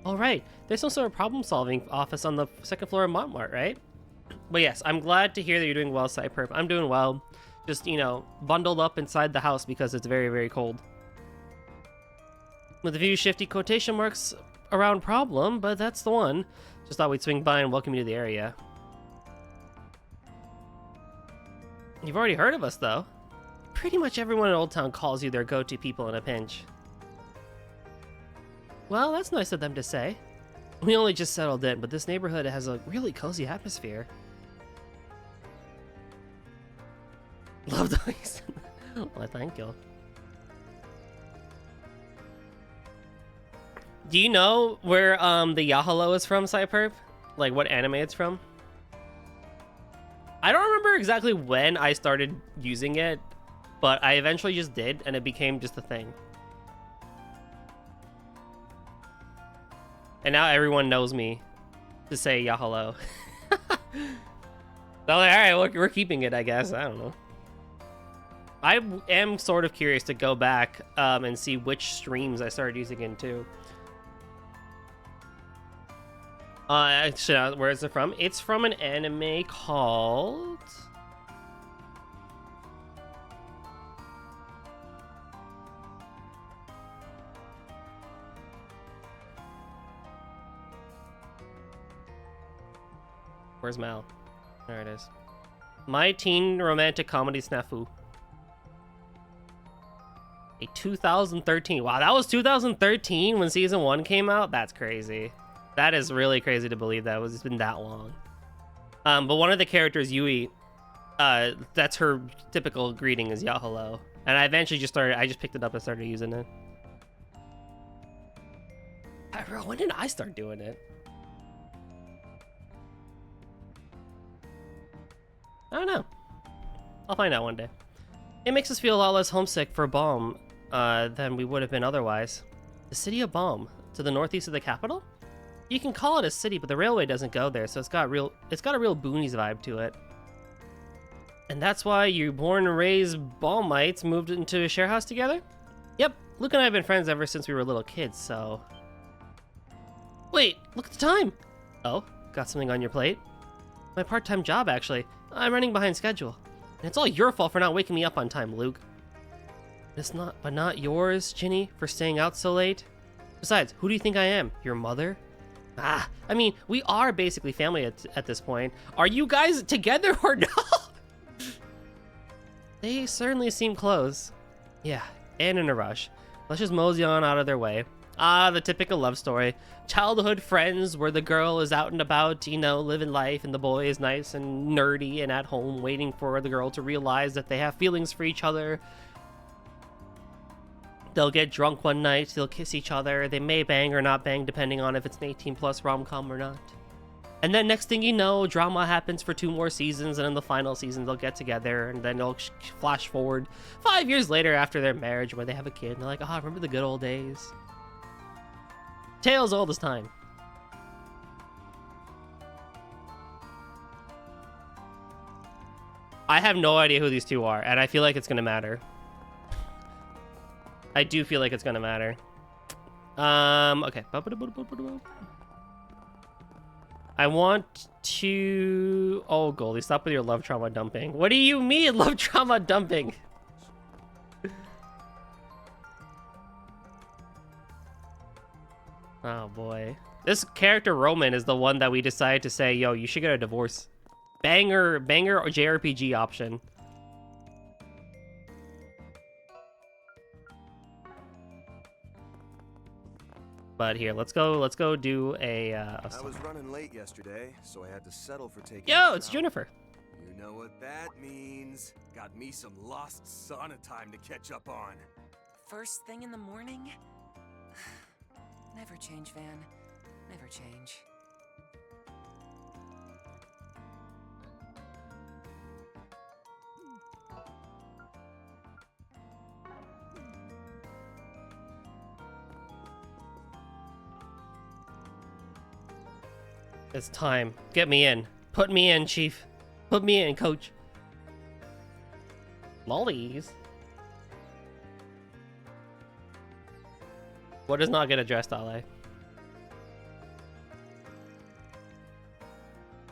Alright, there's some sort of problem-solving office on the 2nd floor of Montmartre, right? But yes, I'm glad to hear that you're doing well, Cyperp. I'm doing well. Just, you know, bundled up inside the house because it's very, very cold. With a few shifty quotation marks around problem, but that's the one. Just thought we'd swing by and welcome you to the area. You've already heard of us, though. Pretty much everyone in Old Town calls you their go-to people in a pinch. Well, that's nice of them to say. We only just settled in, but this neighborhood has a really cozy atmosphere. Love the ways. Well, thank you. Do you know where the Yahalo is from, Cyperp? Like what anime it's from? I don't remember exactly when I started using it, but I eventually just did, and it became just a thing. And now everyone knows me to say Yahalo. So like, alright, we're keeping it, I guess. I don't know. I am sort of curious to go back and see which streams I started using it too. Actually, where is it from? It's from an anime called... Where's Mal? There it is. My Teen Romantic Comedy Snafu. A 2013. Wow, that was 2013 when season 1 came out? That's crazy. That is really crazy to believe that it's been that long. But one of the characters, Yui, that's her typical greeting is "Ya hello," and I eventually I just picked it up and started using it. When did I start doing it? I don't know. I'll find out one day. It makes us feel a lot less homesick for Balm than we would have been otherwise. The city of Balm, to the northeast of the capital? You can call it a city, but the railway doesn't go there, so it's got a real boonies vibe to it. And that's why you born and raised Balmites moved into a share house together? Yep, Luke and I have been friends ever since we were little kids, so... Wait, look at the time! Oh, got something on your plate? My part-time job, actually. I'm running behind schedule. And it's all your fault for not waking me up on time, Luke. But not yours, Ginny, for staying out so late? Besides, who do you think I am? Your mother? Ah, I mean, we are basically family at this point. Are you guys together or not? They certainly seem close. Yeah, and in a rush. Let's just mosey on out of their way. Ah, the typical love story. Childhood friends where the girl is out and about, you know, living life, and the boy is nice and nerdy and at home waiting for the girl to realize that they have feelings for each other. They'll get drunk one night, they'll kiss each other, they may bang or not bang depending on if it's an 18+ rom-com or not. And then next thing you know, drama happens for 2 more seasons, and in the final season they'll get together, and then they'll flash forward 5 years later after their marriage when they have a kid, and they're like, ah, remember the good old days? Tales old as time. I have no idea who these two are, and I feel like it's gonna matter. I do feel like it's gonna matter. Okay. I want to... Oh, Goldie, stop with your love trauma dumping. What do you mean, love trauma dumping? Oh, boy. This character, Roman, is the one that we decided to say, yo, you should get a divorce. Banger or JRPG option. But here, let's go do a I was running late yesterday, so I had to settle for taking Yo, it's Junifer. You know what that means. Got me some lost sauna time to catch up on. First thing in the morning? Never change, Van. Never change. It's time. Get me in. Put me in, Chief. Put me in, Coach. Lollies. What does not get addressed, Ale?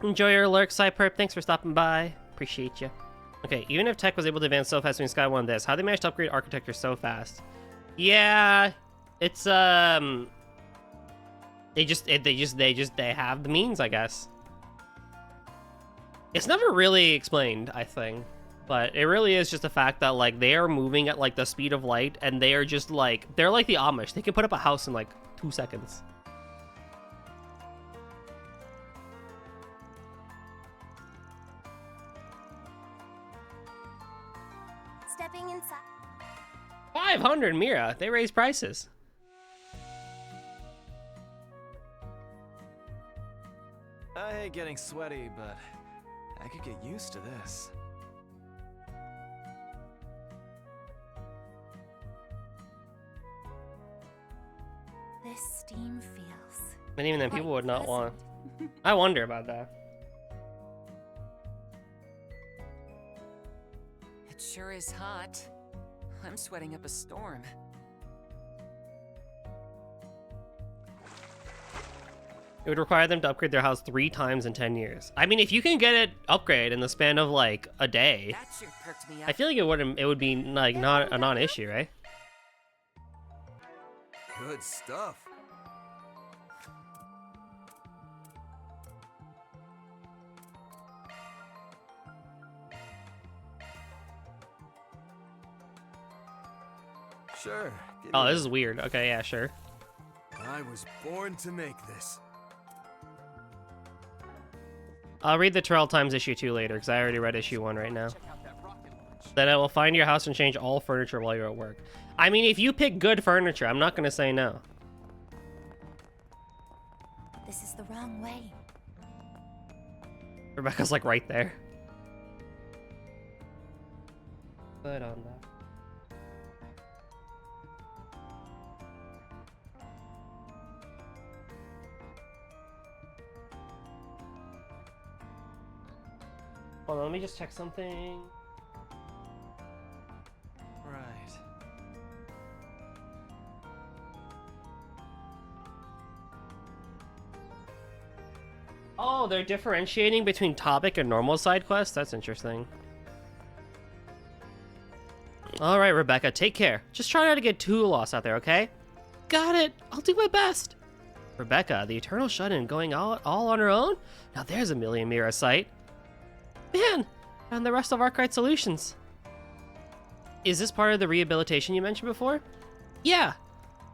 Enjoy your lurk, Cyperp. Thanks for stopping by. Appreciate you. Okay, even if tech was able to advance so fast when Sky won this, how they managed to upgrade architecture so fast? Yeah, it's they have the means, I guess. It's never really explained, I think, but it really is just the fact that like they are moving at like the speed of light, and they are just like they're like the Amish. They can put up a house in like 2 seconds. Stepping inside. 500, Mira. They raised prices. I hate getting sweaty, but I could get used to this. This steam feels... And even then, people would not want. I wonder about that. It sure is hot. I'm sweating up a storm. It would require them to upgrade their house 3 times in 10 years. I mean, if you can get it upgraded in the span of like a day, That sure perked me up. I feel like it would be like not a non-issue, right? Good stuff. Sure. give Oh, me this is weird. Okay, yeah, sure. I was born to make this. I'll read the Trail Times issue 2 later, because I already read issue 1 right now. Then I will find your house and change all furniture while you're at work. I mean, if you pick good furniture, I'm not going to say no. This is the wrong way. Rebecca's like right there. Put on that. Hold on, let me just check something. Right. Oh, they're differentiating between topic and normal side quests? That's interesting. Alright, Rebecca, take care. Just try not to get too lost out there, okay? Got it! I'll do my best! Rebecca, the Eternal Shut-In going out all on her own? Now there's a million Mira sight. Man! And the rest of Arkwright Solutions. Is this part of the rehabilitation you mentioned before? Yeah!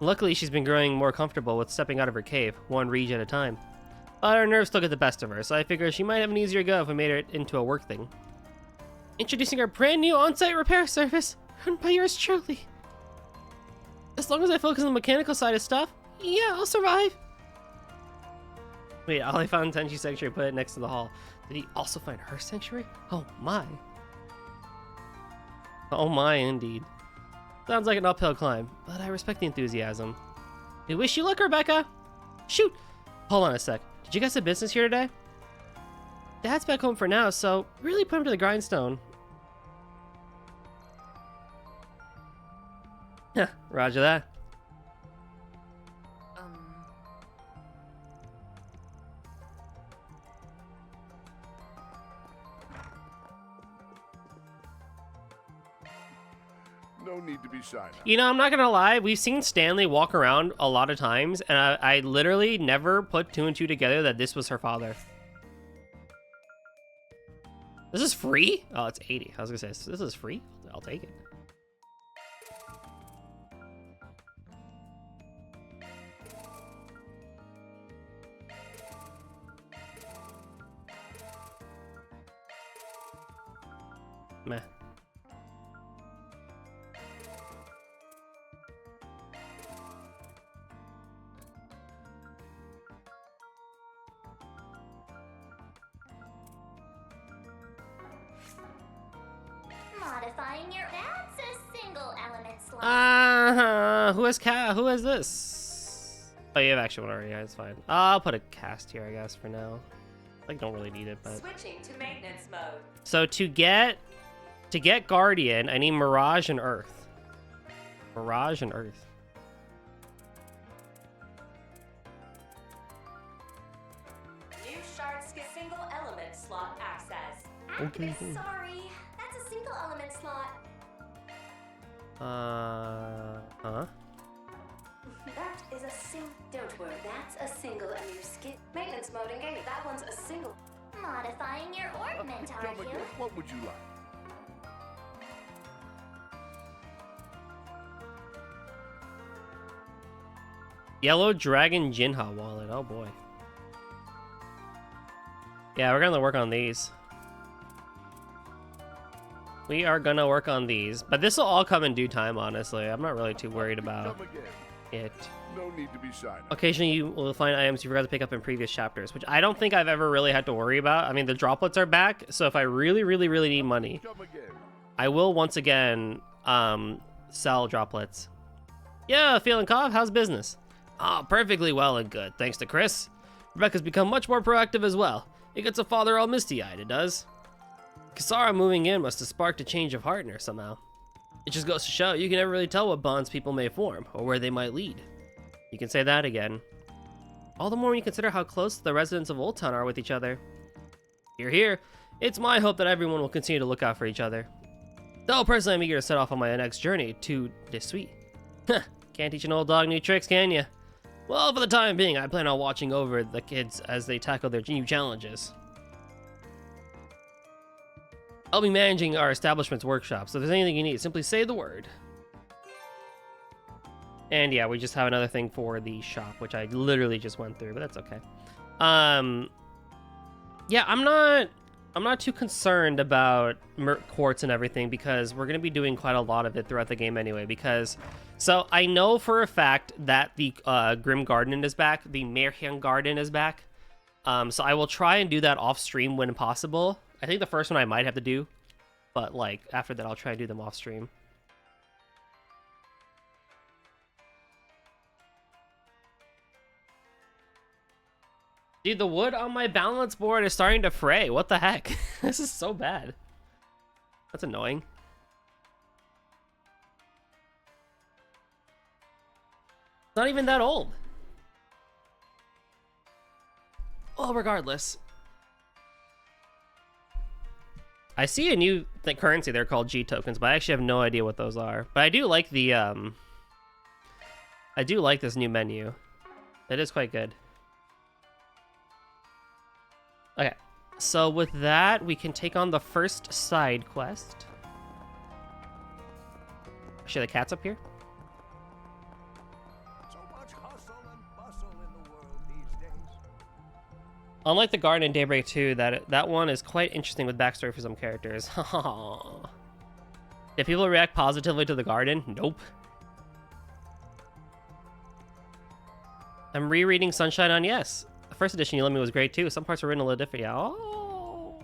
Luckily, she's been growing more comfortable with stepping out of her cave, one reach at a time. But her nerves still get the best of her, so I figure she might have an easier go if we made it into a work thing. Introducing our brand new on-site repair service, run by yours truly. As long as I focus on the mechanical side of stuff, yeah, I'll survive. Wait, Ollie found Tenchi Sanctuary, put it next to the hall. Did he also find her sanctuary? Oh my. Oh my, indeed. Sounds like an uphill climb, but I respect the enthusiasm. We wish you luck, Rebecca! Shoot! Hold on a sec. Did you guys have business here today? Dad's back home for now, so really put him to the grindstone. Huh, roger that. No need to be shy now. You know, I'm not gonna lie, we've seen Stanley walk around a lot of times, and I literally never put 2 and 2 together that this was her father. This is free? Oh, it's 80. I was gonna say, this is free? I'll take it. Meh. Modifying your that's a single element slot. Who is this? Oh, you have actually one already. Yeah, it's fine. I'll put a cast here, I guess, for now. Like, don't really need it, but. Switching to maintenance mode. So to get Guardian, I need Mirage and Earth. Mirage and Earth. New Shard's single element slot access. Okay. Sorry, that's a single element slot. Huh? That is a Don't worry, that's a single and your skip. Maintenance mode engaged. That one's a single. Modifying your ornament, are Come you? again. What would you like? Yellow Dragon Jinha wallet. Oh boy. Yeah, we're gonna work on these. We are gonna work on these, but this will all come in due time, honestly. I'm not really too worried about it. No need to be shy now. Occasionally you will find items you forgot to pick up in previous chapters, which I don't think I've ever really had to worry about. I mean, the droplets are back, so if I really need money, I will once again sell droplets. Yeah, feeling cough? How's business? Ah, perfectly well and good, thanks to Chris. Rebecca's become much more proactive as well. It gets a father all misty-eyed, it does. Kisara moving in must have sparked a change of heart in her somehow. It just goes to show you can never really tell what bonds people may form, or where they might lead. You can say that again. All the more when you consider how close the residents of Old Town are with each other. Hear, hear. It's my hope that everyone will continue to look out for each other. Though personally I'm eager to set off on my next journey to Desui. Can't teach an old dog new tricks, can ya? Well, for the time being, I plan on watching over the kids as they tackle their new challenges. I'll be managing our establishment's workshop, so if there's anything you need, simply say the word. And yeah, we just have another thing for the shop, which I literally just went through, but that's okay. Yeah, I'm not too concerned about Merc Quartz and everything because we're going to be doing quite a lot of it throughout the game anyway. So I know for a fact that the Grim Garden is back, the Märchen Garden is back. So I will try and do that off stream when possible. I think the first one I might have to do, but like after that I'll try and do them off stream. Dude, the wood on my balance board is starting to fray. What the heck? This is so bad. That's annoying. It's not even that old. Well, regardless. I see a new currency there called G tokens, but I actually have no idea what those are. But I do like the I do like this new menu. It is quite good. Okay, so with that, we can take on the first side quest. Actually, the cat's up here. So much hustle and bustle in the world these days. Unlike the Garden in Daybreak 2, that one is quite interesting with backstory for some characters. Did people react positively to the Garden? Nope. I'm rereading Sunshine on Yes. The first edition you let me was great too. Some parts were written a little different. Yeah. Oh.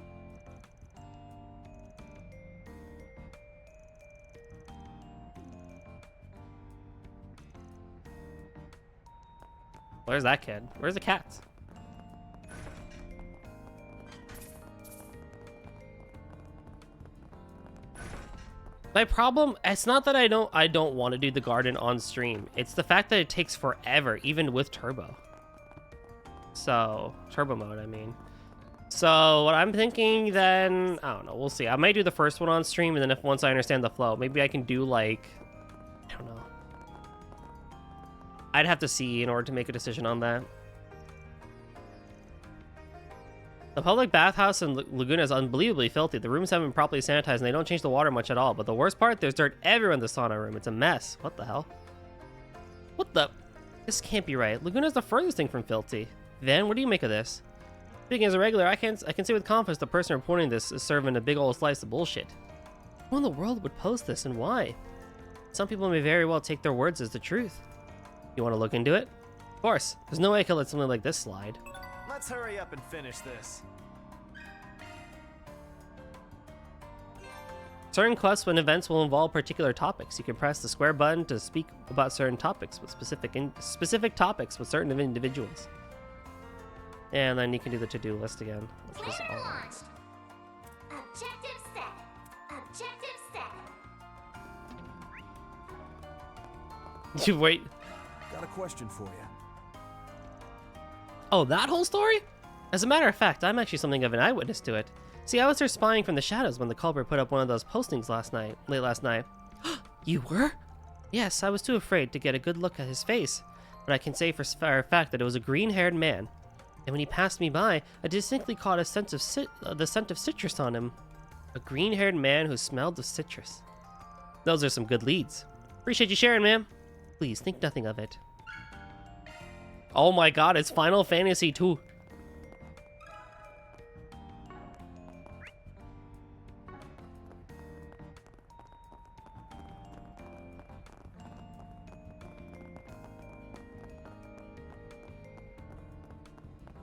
Where's that kid? Where's the cats? My problem, it's not that I don't want to do the Garden on stream. It's the fact that it takes forever, even with Turbo. So, Turbo mode, I mean. So, what I'm thinking then, I don't know, we'll see. I might do the first one on stream, and then once I understand the flow, maybe I can do, like, I don't know. I'd have to see in order to make a decision on that. The public bathhouse in Laguna is unbelievably filthy. The rooms haven't been properly sanitized, and they don't change the water much at all. But the worst part, there's dirt everywhere in the sauna room. It's a mess. What the hell? What the? This can't be right. Laguna's the furthest thing from filthy. Van, what do you make of this? Speaking as a regular, I can say with confidence the person reporting this is serving a big old slice of bullshit. Who in the world would post this and why? Some people may very well take their words as the truth. You want to look into it? Of course. There's no way I could let something like this slide. Let's hurry up and finish this. Certain quests and events will involve particular topics. You can press the square button to speak about certain topics with specific topics with certain individuals. And then you can do the to-do list again. Which is all right. Objective set. Objective set. You wait. Got a question for you. Oh, that whole story? As a matter of fact, I'm actually something of an eyewitness to it. See, I was there spying from the shadows when the culprit put up one of those postings late last night. You were? Yes, I was too afraid to get a good look at his face, but I can say for a fact that it was a green-haired man. And when he passed me by, I distinctly caught a scent of the scent of citrus on him. A green-haired man who smelled of citrus. Those are some good leads. Appreciate you sharing, man. Please, think nothing of it. Oh my god, it's Final Fantasy II.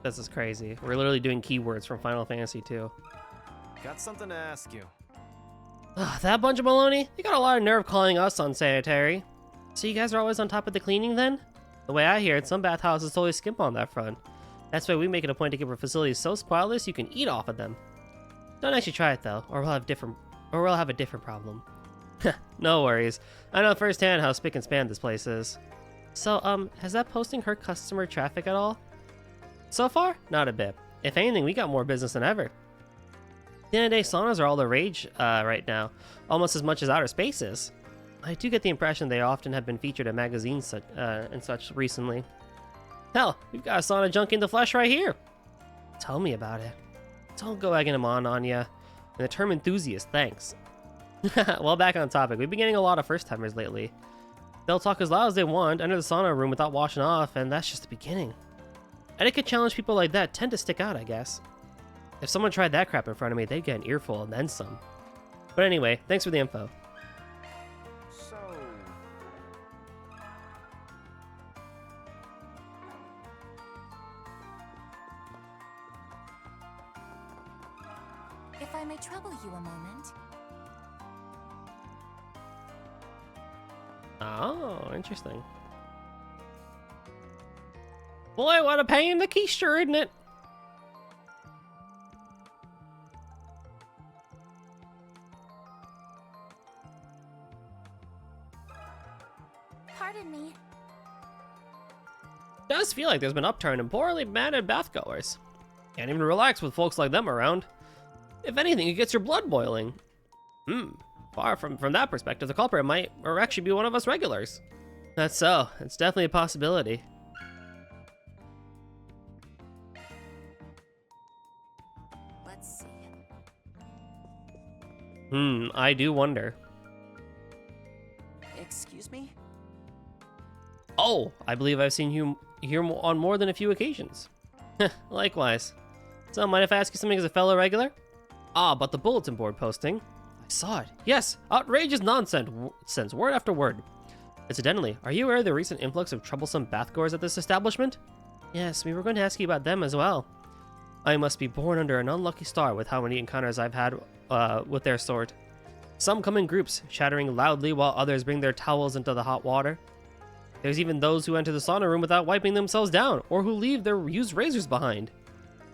This is crazy. We're literally doing keywords from Final Fantasy II. Got something to ask you. That bunch of baloney? You got a lot of nerve calling us unsanitary. So you guys are always on top of the cleaning then? The way I hear it, some bathhouses totally skimp on that front. That's why we make it a point to keep our facilities so spotless you can eat off of them. Don't actually try it though, or we'll have a different problem. No worries. I know firsthand how spick and span this place is. So, has that posting hurt customer traffic at all? So far, not a bit. If anything, we got more business than ever. At the end of the day, saunas are all the rage right now, almost as much as outer space is. I do get the impression they often have been featured in magazines and such recently. Hell, we've got a sauna junkie in the flesh right here. Tell me about it. Don't go egging him on ya. And the term enthusiast, thanks. Well, back on topic. We've been getting a lot of first-timers lately. They'll talk as loud as they want, enter the sauna room without washing off, and that's just the beginning. Etiquette challenge people like that tend to stick out, I guess. If someone tried that crap in front of me, they'd get an earful and then some. But anyway, thanks for the info. So... If I may trouble you a moment. Oh, interesting. Boy, what a pain in the keister, isn't it? Pardon me. Does feel like there's been upturn in poorly mannered bathgoers. Can't even relax with folks like them around. If anything, it gets your blood boiling. Far from that perspective, the culprit might or actually be one of us regulars. That's so. It's definitely a possibility. Let's see. I do wonder. Excuse me? Oh, I believe I've seen you here on more than a few occasions. Likewise. So, mind if I ask you something as a fellow regular? Ah, but the bulletin board posting. I saw it. Yes, outrageous nonsense, word after word. Incidentally, are you aware of the recent influx of troublesome bathgoers at this establishment? Yes, we were going to ask you about them as well. I must be born under an unlucky star with how many encounters I've had with their sort. Some come in groups, chattering loudly while others bring their towels into the hot water. There's even those who enter the sauna room without wiping themselves down, or who leave their used razors behind.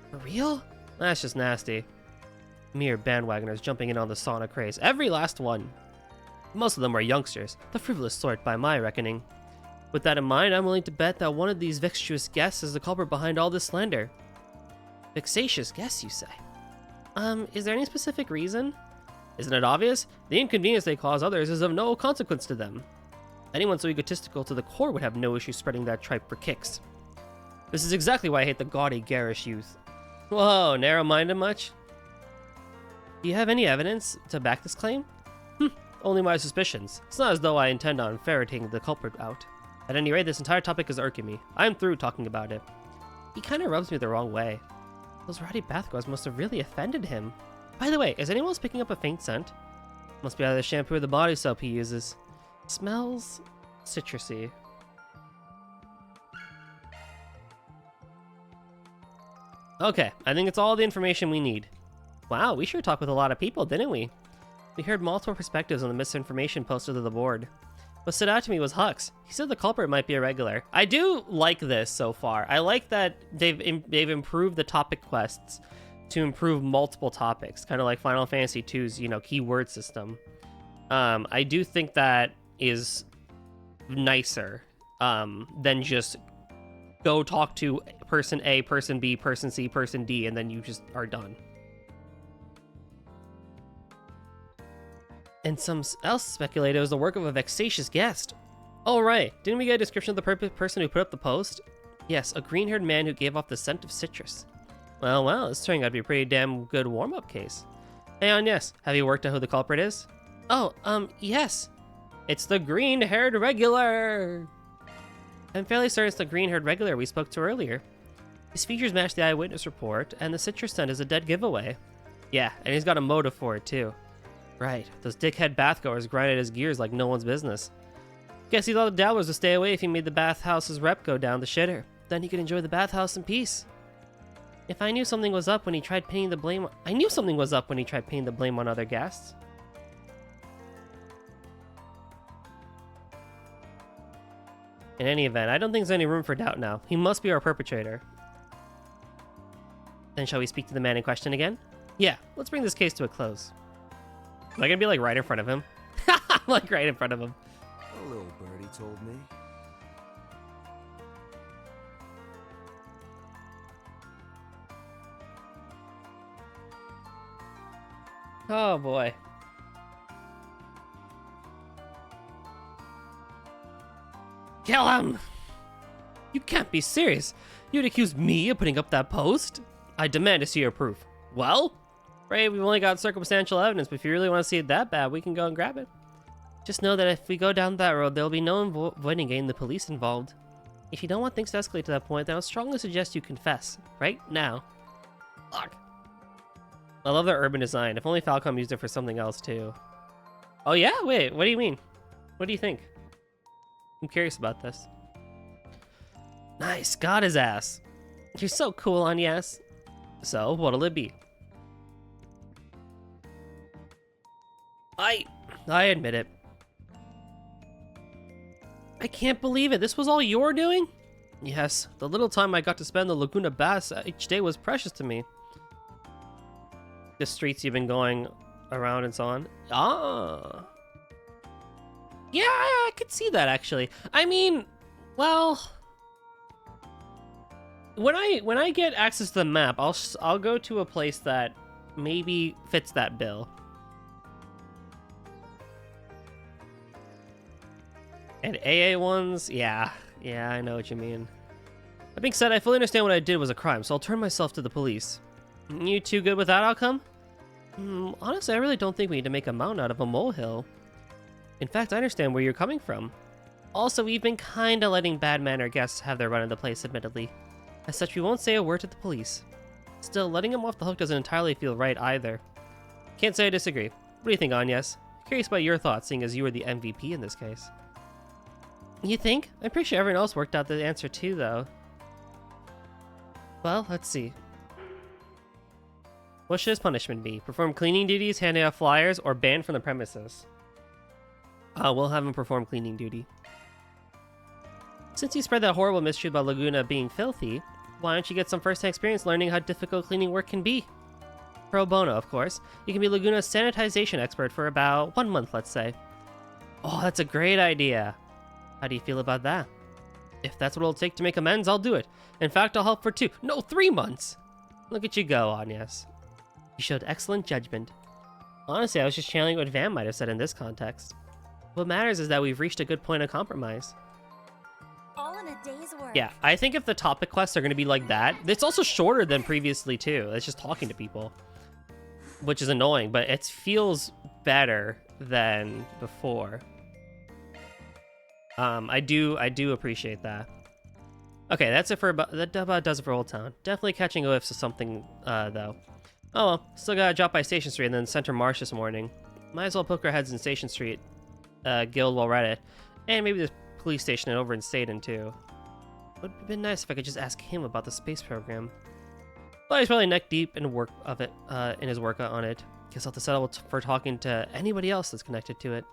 For real? That's just nasty. Mere bandwagoners jumping in on the sauna craze, every last one. Most of them are youngsters, the frivolous sort by my reckoning. With that in mind, I'm willing to bet that one of these vexatious guests is the culprit behind all this slander. Vexatious guests, you say? Is there any specific reason? Isn't it obvious? The inconvenience they cause others is of no consequence to them. Anyone so egotistical to the core would have no issue spreading that tripe for kicks. This is exactly why I hate the gaudy, garish youth. Whoa, narrow-minded much? Do you have any evidence to back this claim? Only my suspicions. It's not as though I intend on ferreting the culprit out. At any rate, this entire topic is irking me. I'm through talking about it. He kind of rubs me the wrong way. Those rowdy bathgoers must have really offended him. By the way, is anyone else picking up a faint scent? Must be either the shampoo or the body soap he uses. Smells citrusy. Okay, I think it's all the information we need. Wow, we sure talked with a lot of people, didn't we? We heard multiple perspectives on the misinformation posted to the board. What stood out to me was Hux. He said the culprit might be a regular. I do like this so far. I like that they've improved the topic quests to improve multiple topics, kind of like Final Fantasy II's, keyword system. I do think that is nicer than just go talk to person A, person B, person C, person D, and then you just are done. And some else speculated it was the work of a vexatious guest. Oh right, didn't we get a description of the person who put up the post? Yes, a green-haired man who gave off the scent of citrus. Well, this turning out to be a pretty damn good warm-up case. Hey, yes, have you worked out who the culprit is? Oh, yes. It's the green-haired regular! I'm fairly certain it's the green-haired regular we spoke to earlier. His features match the eyewitness report, and the citrus scent is a dead giveaway. Yeah, and he's got a motive for it, too. Right, those dickhead bathgoers grinded his gears like no one's business. Guess he thought the dabblers would stay away if he made the bathhouse's rep go down the shitter. Then he could enjoy the bathhouse in peace. If I knew something was up when he tried pinning the blame on other guests. In any event, I don't think there's any room for doubt now. He must be our perpetrator. Then shall we speak to the man in question again? Yeah, let's bring this case to a close. Am I gonna be like right in front of him? Like right in front of him. A little birdie told me. Oh boy. Kill him! You can't be serious. You'd accuse me of putting up that post? I demand to see your proof. Well? Right, we've only got circumstantial evidence, but if you really want to see it that bad, we can go and grab it. Just know that if we go down that road, there will be no avoiding getting the police involved. If you don't want things to escalate to that point, then I'll strongly suggest you confess. Right now. Fuck. I love their urban design. If only Falcom used it for something else, too. Oh yeah? Wait, what do you mean? What do you think? I'm curious about this. Nice, got his ass. You're so cool, Agnes. So, what'll it be? I admit it. I can't believe it. This was all your doing? Yes, the little time I got to spend the Laguna Bass each day was precious to me. The streets you've been going around and so on. Ah. Yeah, I could see that actually. I mean, well, when I get access to the map, I'll go to a place that maybe fits that bill. And AA ones, yeah, I know what you mean. That being said, I fully understand what I did was a crime, so I'll turn myself to the police. You too good with that outcome? Honestly, I really don't think we need to make a mountain out of a molehill. In fact, I understand where you're coming from. Also, we've been kinda letting bad-mannered guests have their run of the place, admittedly. As such, we won't say a word to the police. Still, letting them off the hook doesn't entirely feel right either. Can't say I disagree. What do you think, Agnes? Curious about your thoughts, seeing as you were the MVP in this case. You think? I'm pretty sure everyone else worked out the answer too, though. Well, let's see. What should his punishment be? Perform cleaning duties, handing out flyers, or banned from the premises? We'll have him perform cleaning duty. Since you spread that horrible mystery about Laguna being filthy, why don't you get some first-hand experience learning how difficult cleaning work can be? Pro bono, of course. You can be Laguna's sanitization expert for about 1 month, let's say. Oh, that's a great idea. How do you feel about that? If that's what it'll take to make amends, I'll do it. In fact, I'll help for 3 months. Look at you go, Agnes. You showed excellent judgment. Honestly, I was just channeling what Van might have said in this context. What matters is that we've reached a good point of compromise. All in a day's work. Yeah, I think if the topic quests are going to be like that, it's also shorter than previously too. It's just talking to people, which is annoying, but it feels better than before. I do appreciate that. Okay, that's it for that about does it for Old Town. Definitely catching whiffs of something though. Oh well, still gotta drop by Station Street and then Center Marsh this morning. Might as well poke our heads in Station Street Guild while we're at it, and maybe the police station over in Staden too. Would have been nice if I could just ask him about the space program. But he's probably neck deep in work of it, in his work on it. Guess I'll have to settle for talking to anybody else that's connected to it.